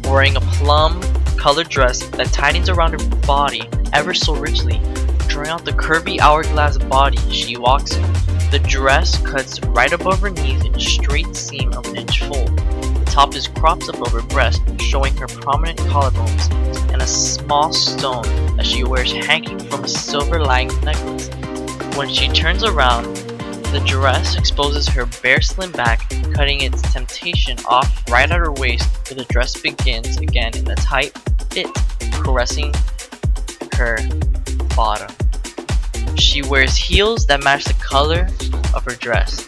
wearing a plum-colored dress that tightens around her body ever so richly, drawing out the curvy hourglass body she walks in. The dress cuts right above her knees in a straight seam of an inch full. The top is cropped above her breast, showing her prominent collarbones, and a small stone that she wears hanging from a silver-lined necklace. When she turns around, the dress exposes her bare slim back, cutting its temptation off right at her waist, where the dress begins again in a tight fit, caressing her bottom. She wears heels that match the color of her dress.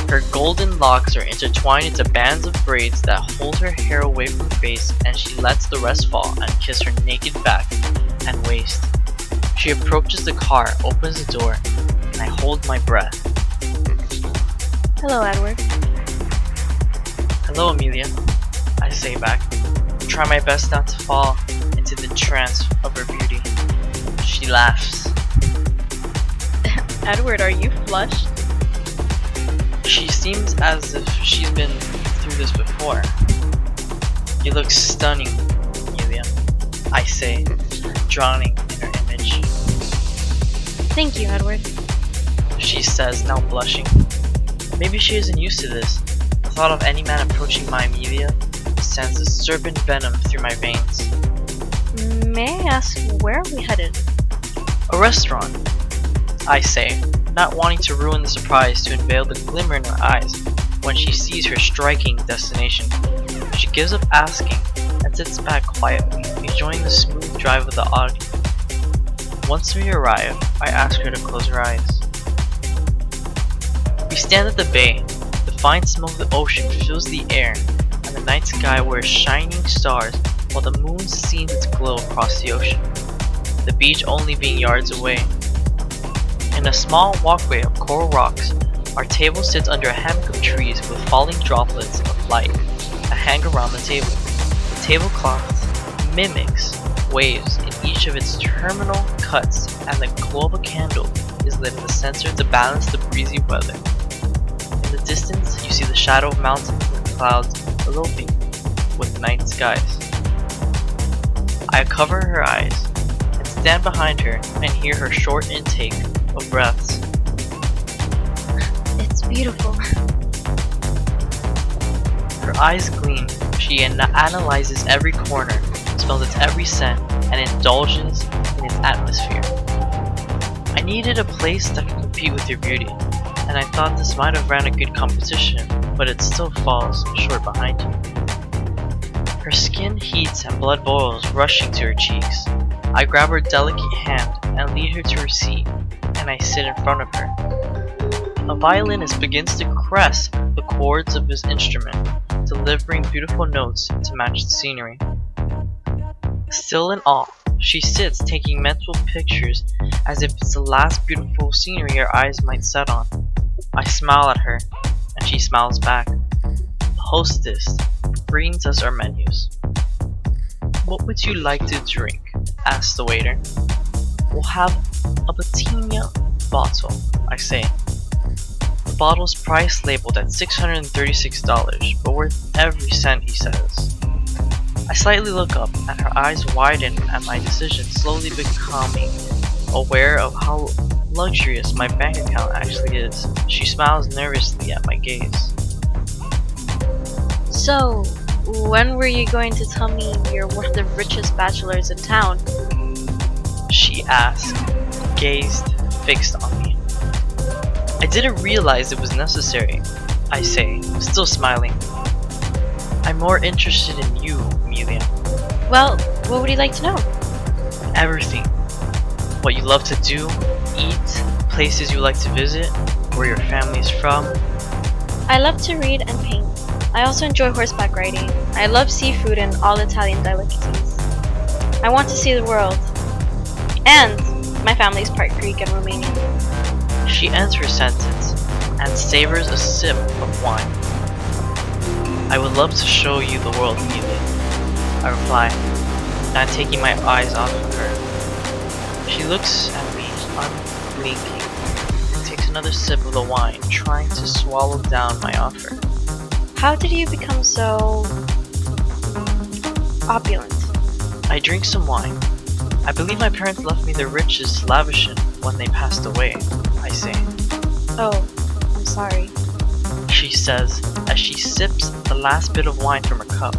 Her golden locks are intertwined into bands of braids that hold her hair away from her face, and she lets the rest fall and kiss her naked back and waist. She approaches the car, opens the door, and I hold my breath. Hello, Edward. Hello, Amelia, I say back. I try my best not to fall into the trance of her beauty. She laughs. Edward, are you flushed? She seems as if she's been through this before. You look stunning, Amelia, I say, drowning in her image. Thank you, Edward. She says, now blushing. Maybe she isn't used to this. The thought of any man approaching my Amelia sends a serpent venom through my veins. May I ask, where are we headed? A restaurant, I say, not wanting to ruin the surprise to unveil the glimmer in her eyes when she sees her striking destination. She gives up asking and sits back quietly, enjoying the smooth drive of the Audi. Once we arrive, I ask her to close her eyes. We stand at the bay. The fine smell of the ocean fills the air, and and the night sky wears shining stars while the moon seams its glow across the ocean, the beach only being yards away. In a small walkway of coral rocks, our table sits under a hammock of trees with falling droplets of light that hang around the table. The tablecloth mimics waves in each of its terminal cuts, and the glow of a candle is lit in the center to balance the breezy weather. In the distance, you see the shadow of mountains and clouds eloping with night skies. I cover her eyes and stand behind her and hear her short intake of breaths. It's beautiful. Her eyes gleam. She analyzes every corner, smells its every scent, and indulges in its atmosphere. I needed a place that could compete with your beauty, and I thought this might have ran a good competition, but it still falls short behind you. Her skin heats and blood boils, rushing to her cheeks. I grab her delicate hand and lead her to her seat, and I sit in front of her. A violinist begins to caress the chords of his instrument, delivering beautiful notes to match the scenery. Still in awe, she sits taking mental pictures as if it's the last beautiful scenery her eyes might set on. I smile at her, and she smiles back. The hostess brings us our menus. "What would you like to drink?" asks the waiter. "We'll have a Bottega bottle," I say. The bottle's price labeled at $636, but worth every cent, he says. I slightly look up, and her eyes widen at my decision, slowly becoming aware of how luxurious my bank account actually is. She smiles nervously at my gaze. So, when were you going to tell me you're one of the richest bachelors in town? She asked, gazed fixed on me. I didn't realize it was necessary, I say, still smiling. I'm more interested in you, Amelia. Well, what would you like to know? Everything. What you love to do, eat, places you like to visit, where your family is from. I love to read and paint. I also enjoy horseback riding. I love seafood and all Italian delicacies. I want to see the world. And my family's part Greek and Romanian. She ends her sentence and savors a sip of wine. I would love to show you the world, Amelia, I reply, not taking my eyes off of her. She looks at me, unblinking, and takes another sip of the wine, trying to swallow down my offer. How did you become so opulent? I drink some wine. I believe my parents left me the richest lavishing when they passed away, I say. Oh, I'm sorry. She says as she sips the last bit of wine from her cup.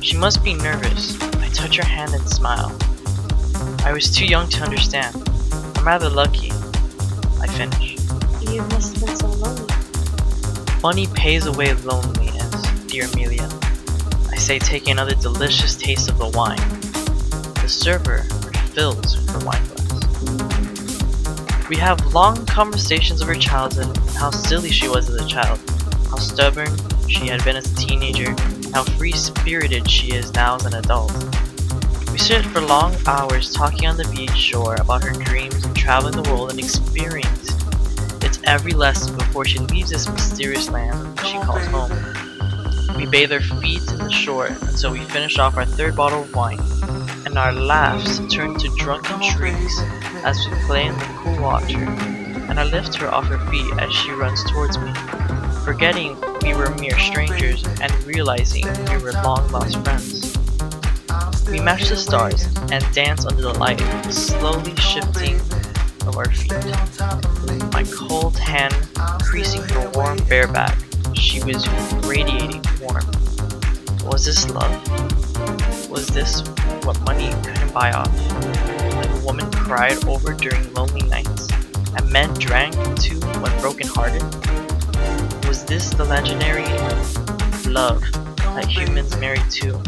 She must be nervous. I touch her hand and smile. I was too young to understand. I'm rather lucky. I finish. You must have been so lonely. Money pays away loneliness, dear Amelia, I say, taking another delicious taste of the wine. The server refills her wine glass. We have long conversations of her childhood and how silly she was as a child, how stubborn she had been as a teenager, and how free-spirited she is now as an adult. We sit for long hours talking on the beach shore about her dreams of traveling the world and experiencing its every lesson before she leaves this mysterious land she calls home. We bathe our feet in the shore until we finish off our third bottle of wine, and our laughs turn to drunken shrieks as we play in the cool water, and I lift her off her feet as she runs towards me, forgetting we were mere strangers and realizing we were long lost friends. We match the stars and dance under the light, slowly shifting of our feet. My cold hand creasing her warm bare back. She was radiating warmth. Was this love? Was this what money couldn't buy off? Like a woman cried over during lonely nights, and men drank too when broken-hearted? Was this the legendary love that humans marry to?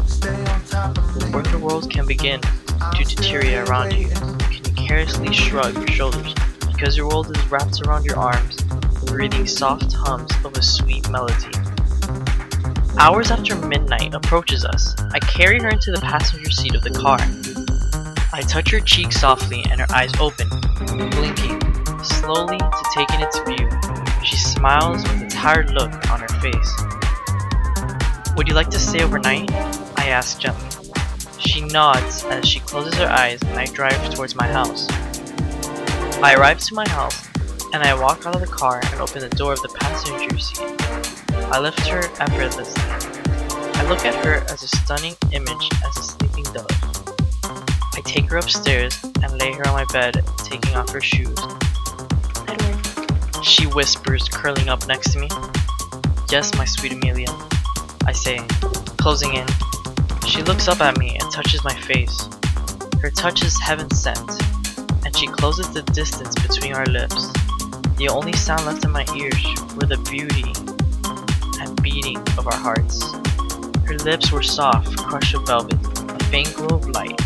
Before the world can begin to deteriorate around you, can you carelessly shrug your shoulders because your world is wrapped around your arms, breathing soft hums of a sweet melody? Hours after midnight approaches us. I carry her into the passenger seat of the car. I touch her cheek softly and her eyes open, blinking, slowly to take in its view. She smiles with a tired look on her face. Would you like to stay overnight? I ask gently. She nods as she closes her eyes and I drive towards my house. I arrive to my house and I walk out of the car and open the door of the passenger seat. I lift her effortlessly. I look at her as a stunning image as a sleeping dove. I take her upstairs and lay her on my bed, taking off her shoes. Edward. She whispers, curling up next to me. Yes, my sweet Amelia, I say, closing in. She looks up at me and touches my face. Her touch is heaven sent, and she closes the distance between our lips. The only sound left in my ears were the beauty and beating of our hearts. Her lips were soft, crushed of velvet, a faint glow of light,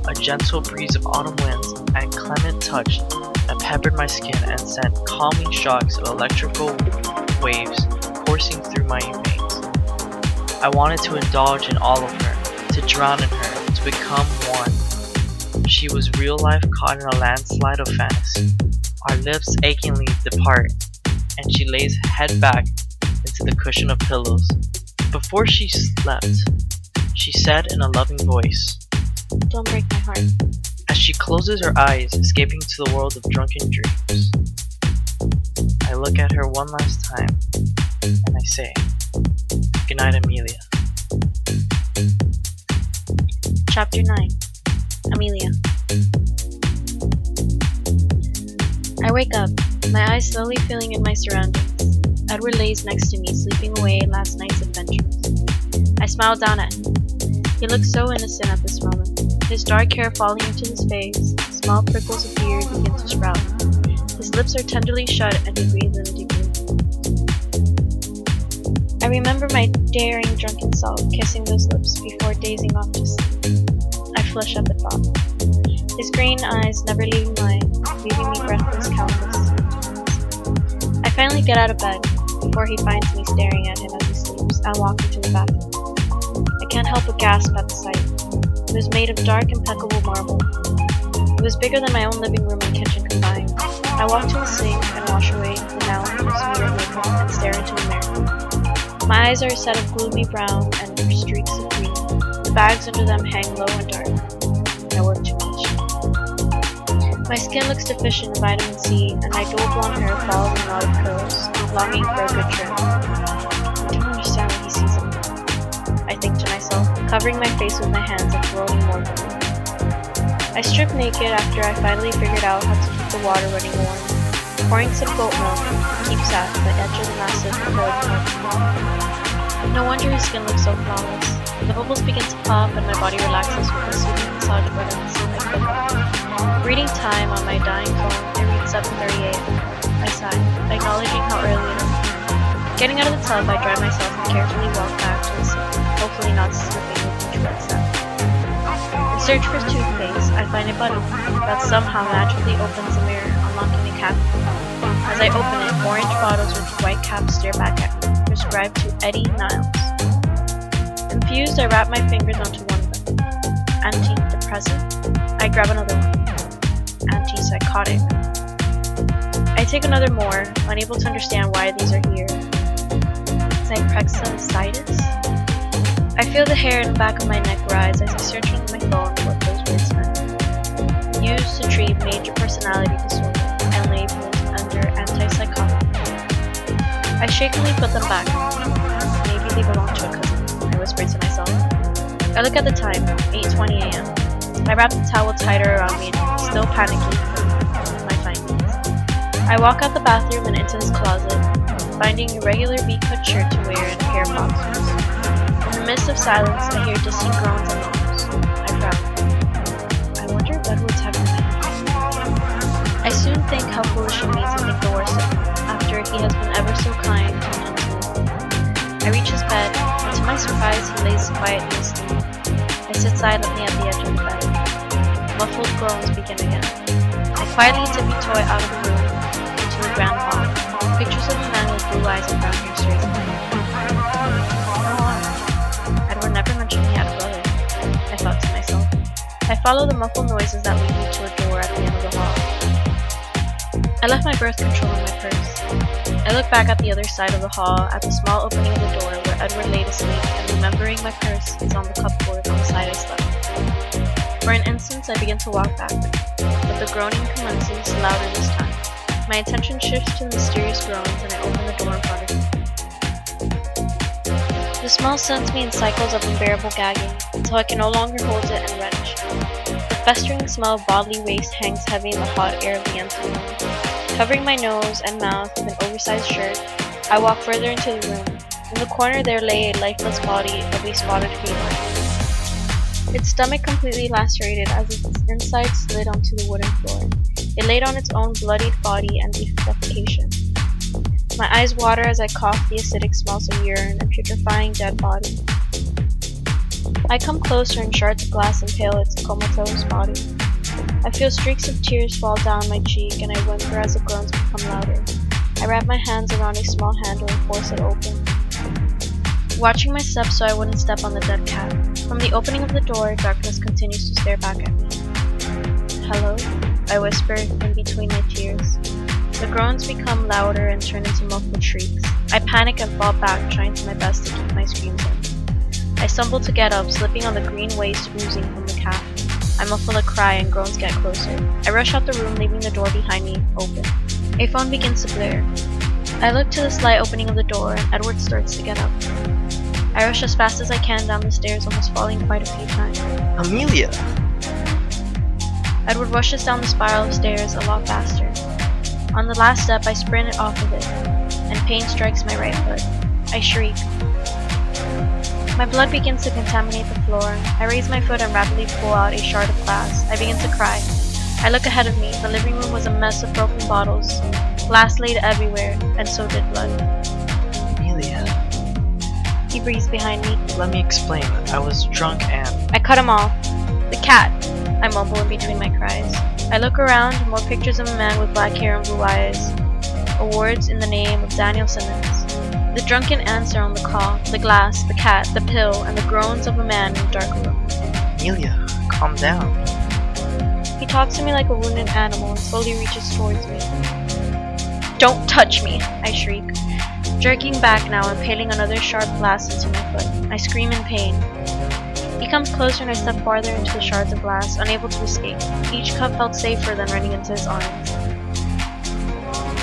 a gentle breeze of autumn winds, and clement touch that peppered my skin and sent calming shocks of electrical waves coursing through my veins. I wanted to indulge in all of her, to drown in her, to become one. She was real life caught in a landslide of fantasy. Our lips achingly depart, and she lays head back into the cushion of pillows. Before she slept, she said in a loving voice, Don't break my heart. as she closes her eyes, escaping to the world of drunken dreams. I look at her one last time, and I say, Good night, Amelia. Chapter 9. Amelia. I wake up, my eyes slowly filling in my surroundings. Edward lays next to me, sleeping away last night's adventures. I smile down at him. He looks so innocent at this moment. His dark hair falling into his face, small prickles of beard begin to sprout. His lips are tenderly shut and he breathes in deeply. I remember my daring drunken self kissing those lips before dazing off to sleep. I flush up at thought. His green eyes never leaving mine, leaving me breathless, countless. I finally get out of bed before he finds me staring at him as he sleeps. I walk into the bathroom. I can't help but gasp at the sight. It was made of dark, impeccable marble. It was bigger than my own living room and kitchen combined. I walk to the sink and wash away the now smeared makeup and stare into the mirror. My eyes are a set of gloomy brown and streaks of green. The bags under them hang low and dark. I work too much. My skin looks deficient in vitamin C, and my dual blonde hair falls in a lot of curls, longing for a good trim. I don't understand what he sees in me. I think to myself, covering my face with my hands and groaning mournfully. I strip naked after I finally figured out how to keep the water running warm, pouring some goat milk keeps at the edge of the massive curd. No wonder his skin looks so flawless. The bubbles begin to pop and my body relaxes with a soothing massage buttons. Reading time on my dying phone, it reads 7:30 a.m. I sigh, acknowledging how early it is. Getting out of the tub, I dry myself and carefully walk back to the sink, hopefully not slipping with each wet step. In search for toothpaste, I find a button that somehow magically opens the mirror, unlocking the cap. As I open it, orange bottles with white caps stare back at me, prescribed to Eddie Niles. Confused, I wrap my fingers onto one of them. Antidepressant. I grab another one. Antipsychotic. I take another more, unable to understand why these are here. Zyprexa-citis? I feel the hair in the back of my neck rise as I search on my phone what those words meant. Used to treat major personality disorder and labeled under antipsychotic. I shakily put them back. Maybe they belong to a cousin, I whispered to myself. I look at the time, 8:20 a.m. I wrap the towel tighter around me, still panicking from my findings. I walk out the bathroom and into his closet, finding a regular V-cut shirt to wear and a pair of boxers. In the midst of silence, I hear distant groans and moans. I frown. I wonder if Edward's having a nightmare. I soon think how foolish of me to think the worst of him, after he has been ever so kind and gentle. I reach his bed, and to my surprise, he lays quietly asleep. I sit silently at the edge of the bed. Muffled groans begin again. I quietly tippy-toe out of the room into the grand hall. Pictures of a man with blue eyes and brown hair stares at me. follow the muffled noises that lead me to a door at the end of the hall. I left my birth control in my purse. I look back at the other side of the hall at the small opening of the door where Edward laid asleep, and remembering my purse is on the cupboard on the side I slept. For an instant I begin to walk back, but the groaning commences louder this time. My attention shifts to the mysterious groans and I open the door in front of me. The smell sends me in cycles of unbearable gagging, until I can no longer hold it and wrench. The festering smell of bodily waste hangs heavy in the hot air of the empty room. Covering my nose and mouth with an oversized shirt, I walk further into the room. In the corner there lay a lifeless body of a spotted feline. Its stomach completely lacerated as its inside slid onto the wooden floor. It laid on its own bloodied body and defecation. My eyes water as I cough the acidic smells of urine and putrefying dead body. I come closer and shard the glass and pale its comatose body. I feel streaks of tears fall down my cheek and I whimper as the groans become louder. I wrap my hands around a small handle and force it open, watching my steps so I wouldn't step on the dead cat. From the opening of the door, darkness continues to stare back at me. Hello? I whisper in between my tears. The groans become louder and turn into muffled shrieks. I panic and fall back, trying to my best to keep my screams in. I stumble to get up, slipping on the green waste oozing from the cat. I muffle a cry and groans get closer. I rush out the room, leaving the door behind me open. A phone begins to blare. I look to the slight opening of the door and Edward starts to get up. I rush as fast as I can down the stairs, almost falling quite a few times. Amelia! Edward rushes down the spiral of stairs a lot faster. On the last step, I sprint off of it, and pain strikes my right foot. I shriek. My blood begins to contaminate the floor. I raise my foot and rapidly pull out a shard of glass. I begin to cry. I look ahead of me. The living room was a mess of broken bottles, glass laid everywhere, and so did blood. Amelia. He breathes behind me. Let me explain. I was drunk and... I cut him off. The cat, I mumble in between my cries. I look around, more pictures of a man with black hair and blue eyes. Awards in the name of Daniel Simmons. The drunken answer on the call, the glass, the cat, the pill, and the groans of a man in a dark room. Amelia, calm down. He talks to me like a wounded animal and slowly reaches towards me. Don't touch me, I shriek, jerking back now and impaling another sharp glass into my foot. I scream in pain. He comes closer and I step farther into the shards of glass, unable to escape. Each cup felt safer than running into his arms.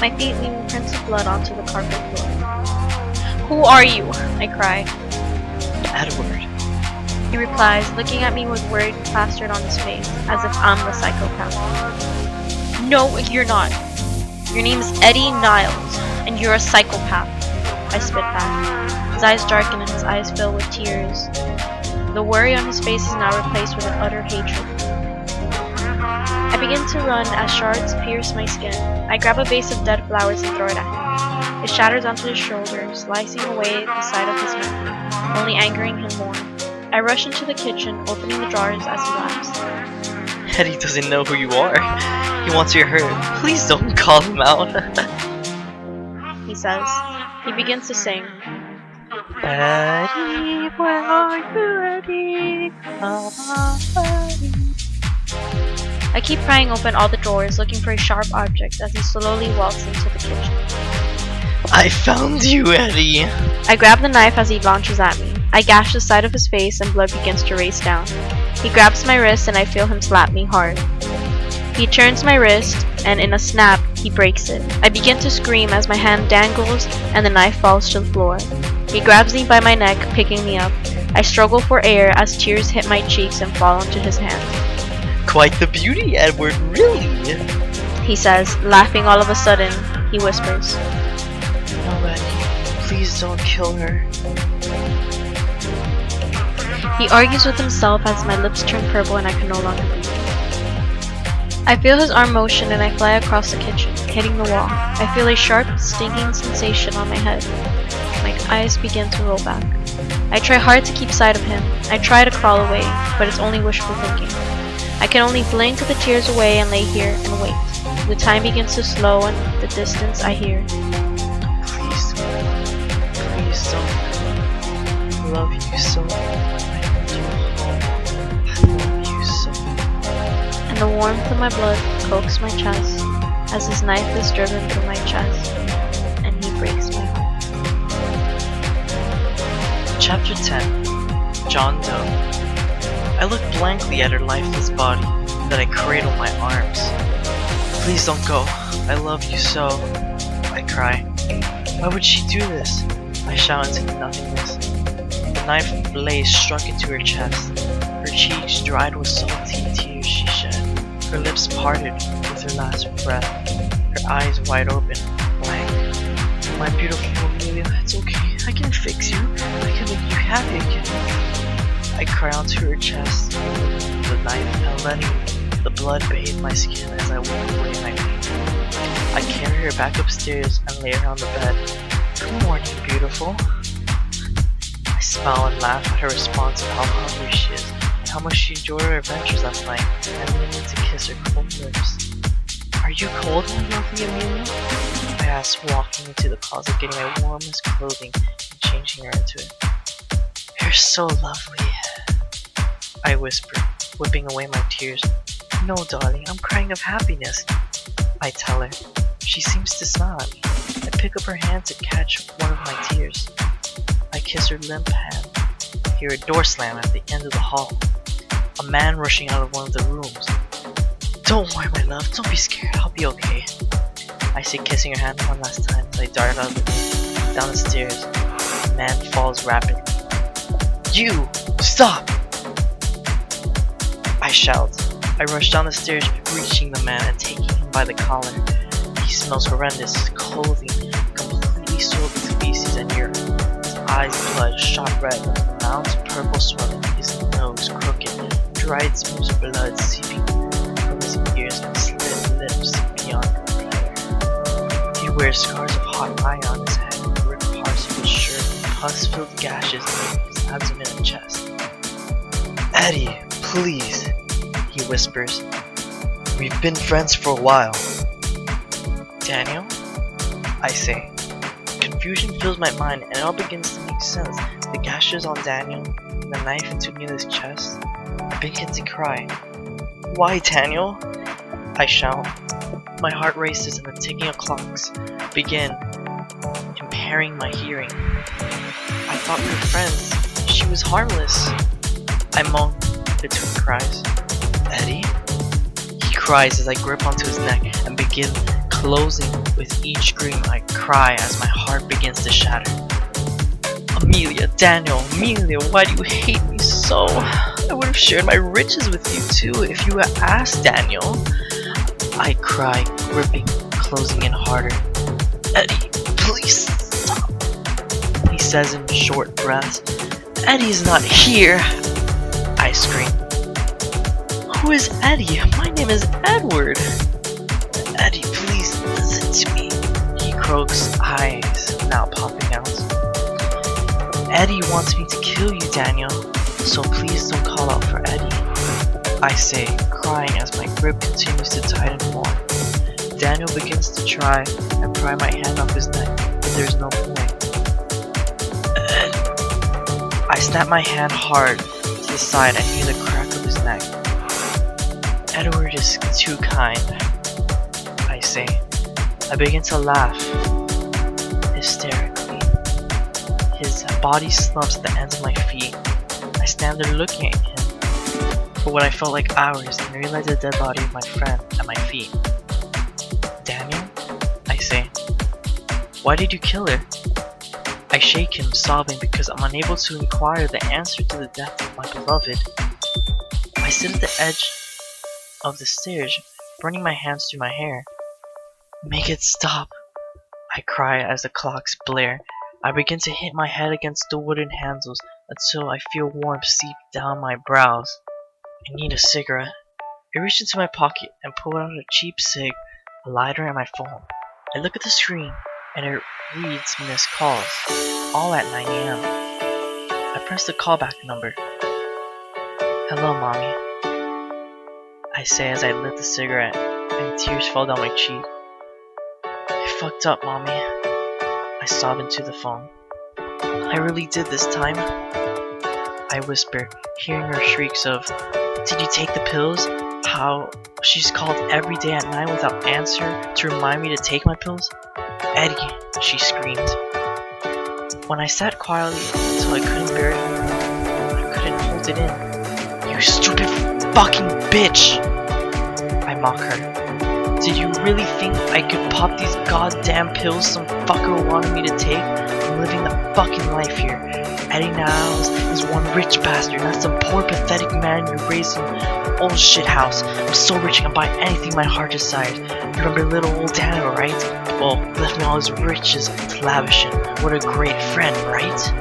My feet leaving prints of blood onto the carpet floor. Who are you? I cry. Edward. He replies, looking at me with worry plastered on his face, as if I'm the psychopath. No, you're not. Your name is Eddie Niles, and you're a psychopath. I spit back. His eyes darken and his eyes fill with tears. The worry on his face is now replaced with an utter hatred. I begin to run as shards pierce my skin. I grab a vase of dead flowers and throw it at him. It shatters onto his shoulder, slicing away the side of his neck, only angering him more. I rush into the kitchen, opening the drawers as he laughs. Eddie doesn't know who you are. He wants your hurt. Please don't call him out. He says. He begins to sing. Eddie, where are you, Eddie? I keep prying open all the drawers, looking for a sharp object as he slowly walks into the kitchen. I found you, Eddie. I grab the knife as he launches at me. I gash the side of his face and blood begins to race down. He grabs my wrist and I feel him slap me hard. He turns my wrist and in a snap, he breaks it. I begin to scream as my hand dangles and the knife falls to the floor. He grabs me by my neck, picking me up. I struggle for air as tears hit my cheeks and fall onto his hand. Quite the beauty, Edward, really? He says, laughing all of a sudden. He whispers. No, Eddie, please don't kill her. He argues with himself as my lips turn purple and I can no longer breathe. I feel his arm motion and I fly across the kitchen, hitting the wall. I feel a sharp, stinging sensation on my head. My eyes begin to roll back. I try hard to keep sight of him. I try to crawl away, but it's only wishful thinking. I can only blink the tears away and lay here and wait. The time begins to slow and the distance I hear. Please, please don't. I love you so. I love you so. and the warmth of my blood coaxes my chest as his knife is driven through my chest, and he breaks my heart. Chapter 10. John Doe. I look blankly at her lifeless body, then I cradle my arms. Please don't go. I love you so. I cry. Why would she do this? I shout into the nothingness. The knife blade struck into her chest. Her cheeks dried with salty tears she shed. Her lips parted with her last breath. Her eyes wide open, blank. My beautiful Amelia, it's okay. I can fix you. I can make you happy again. I cry onto her chest, the knife and letting the blood bathe my skin as I walk away my pain. I carry her back upstairs and lay her on the bed. Good morning, beautiful. I smile and laugh at her response of how hungry she is and how much she enjoyed her adventures last night, and I lean in to kiss her cold lips. Are you cold, my lovely Amelia? I ask, walking into the closet, getting my warmest clothing and changing her into it. You're so lovely, I whisper, whipping away my tears. No, darling, I'm crying of happiness, I tell her. She seems to smile at me. I pick up her hand to catch one of my tears. I kiss her limp hand. I hear a door slam at the end of the hall. A man rushing out of one of the rooms. Don't worry, my love, don't be scared, I'll be okay. I say, kissing her hand one last time as I dart out of the room. Down the stairs, the man falls rapidly. You! Stop! I shout. I rush down the stairs, reaching the man and taking him by the collar. He smells horrendous, his clothing completely soiled with feces and urine. His eyes blood, shot red, with a mouth purple swelling, his nose crooked, dried smooths of blood seeping from his ears and slit lips beyond repair. He wears scars of hot iron on his head, ripped parts of his shirt, pus-filled gashes in his abdomen and chest. Eddie, please, he whispers. We've been friends for a while. Daniel? I say. Confusion fills my mind and it all begins to make sense. The gashes on Daniel, and the knife into Amelia's chest. I begin to cry. Why, Daniel? I shout. My heart races and the ticking of clocks begin impairing my hearing. I thought we were friends. She was harmless. I moan between cries. Eddie? He cries as I grip onto his neck and begin closing with each scream. I cry as my heart begins to shatter. Amelia, Daniel, Amelia, why do you hate me so? I would have shared my riches with you too if you had asked, Daniel. I cry, gripping, closing in harder. Eddie, please stop, he says in short breaths. Eddie's not here, I scream. Who is Eddie? My name is Edward. Eddie, please listen to me, he croaks, eyes now popping out. Eddie wants me to kill you, Daniel, so please don't call out for Eddie, I say, crying as my grip continues to tighten more. Daniel begins to try and pry my hand off his neck, but there's no point. I snap my hand hard to the side and hear the crack of his neck. Edward is too kind, I say. I begin to laugh hysterically. His body slumps at the ends of my feet. I stand there looking at him for what I felt like hours and realize the dead body of my friend at my feet. Daniel? I say. Why did you kill her? I shake him, sobbing because I'm unable to inquire the answer to the death of my beloved. I sit at the edge of the stairs, running my hands through my hair. Make it stop, I cry as the clocks blare. I begin to hit my head against the wooden handles until I feel warmth seep down my brows. I need a cigarette. I reach into my pocket and pull out a cheap cig, a lighter, and my phone. I look at the screen and it reads missed calls, all at 9 a.m. I press the callback number. Hello, Mommy, I say as I lit the cigarette and tears fall down my cheek. I fucked up, Mommy, I sob into the phone. I really did this time, I whisper, hearing her shrieks of, did you take the pills? how she's called every day at night without answer to remind me to take my pills. Eddie, she screamed. When I sat quietly until I couldn't bear it anymore, I couldn't hold it in. You stupid fucking bitch! I mock her. Did you really think I could pop these goddamn pills some fucker wanted me to take? I'm living the fucking life here. Eddie Niles is one rich bastard, not some poor pathetic man you raised in an old shit house. I'm so rich I can buy anything my heart desires. You remember little old Daniel, right? Well, he left me all his riches to lavish in. What a great friend, right?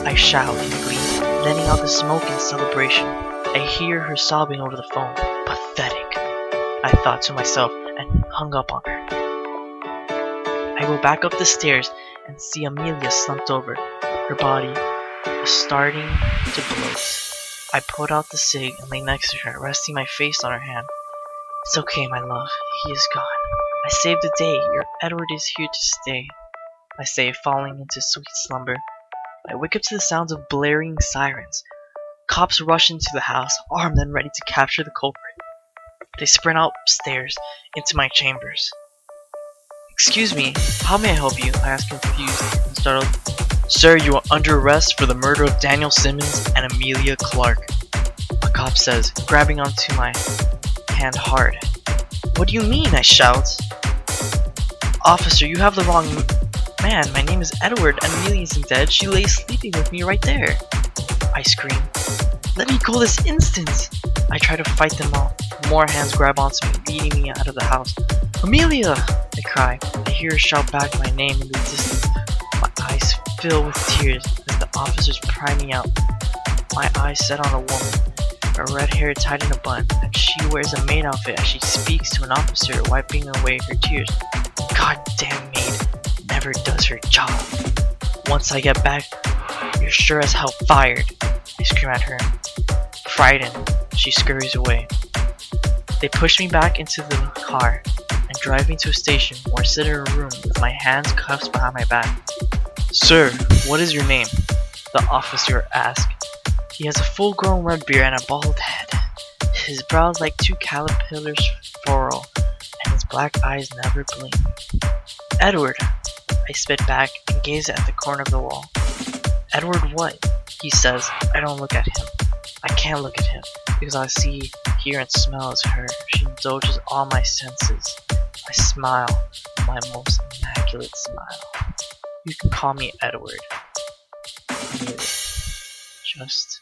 I shout in glee, letting out the smoke in celebration. I hear her sobbing over the phone. Pathetic, I thought to myself, and hung up on her. I go back up the stairs and see Amelia slumped over. Her body was starting to bloat. I pulled out the cig and lay next to her, resting my face on her hand. It's okay, my love. He is gone. I saved the day. Your Edward is here to stay, I say, falling into sweet slumber. I wake up to the sounds of blaring sirens. Cops rush into the house, armed and ready to capture the culprit. They sprint upstairs into my chambers. Excuse me, how may I help you? I ask, confused and startled. Sir, you are under arrest for the murder of Daniel Simmons and Amelia Clark, a cop says, grabbing onto my hand hard. What do you mean? I shout. Officer, you have the wrong man. My name is Edward and Amelia isn't dead. She lay sleeping with me right there. I scream. Let me go this instant. I try to fight them off. More hands grab onto me, leading me out of the house. Amelia! I cry. I hear her shout back my name in the distance. My eyes fill with tears as the officers pry me out. My eyes set on a woman, her red hair tied in a bun, and she wears a maid outfit as she speaks to an officer, wiping away her tears. Goddamn maid never does her job. Once I get back, you're sure as hell fired. I scream at her. Frightened, she scurries away. They push me back into the car and drive me to a station where I sit in a room with my hands cuffed behind my back. Sir, what is your name? The officer asked. He has a full-grown red beard and a bald head. His brows like two caterpillars furrow, and his black eyes never blink. Edward, I spit back and gaze at the corner of the wall. Edward what? He says. I don't look at him. I can't look at him because I see, hear, and smell is her. She indulges all my senses. I smile, my most immaculate smile. You can call me Edward. Just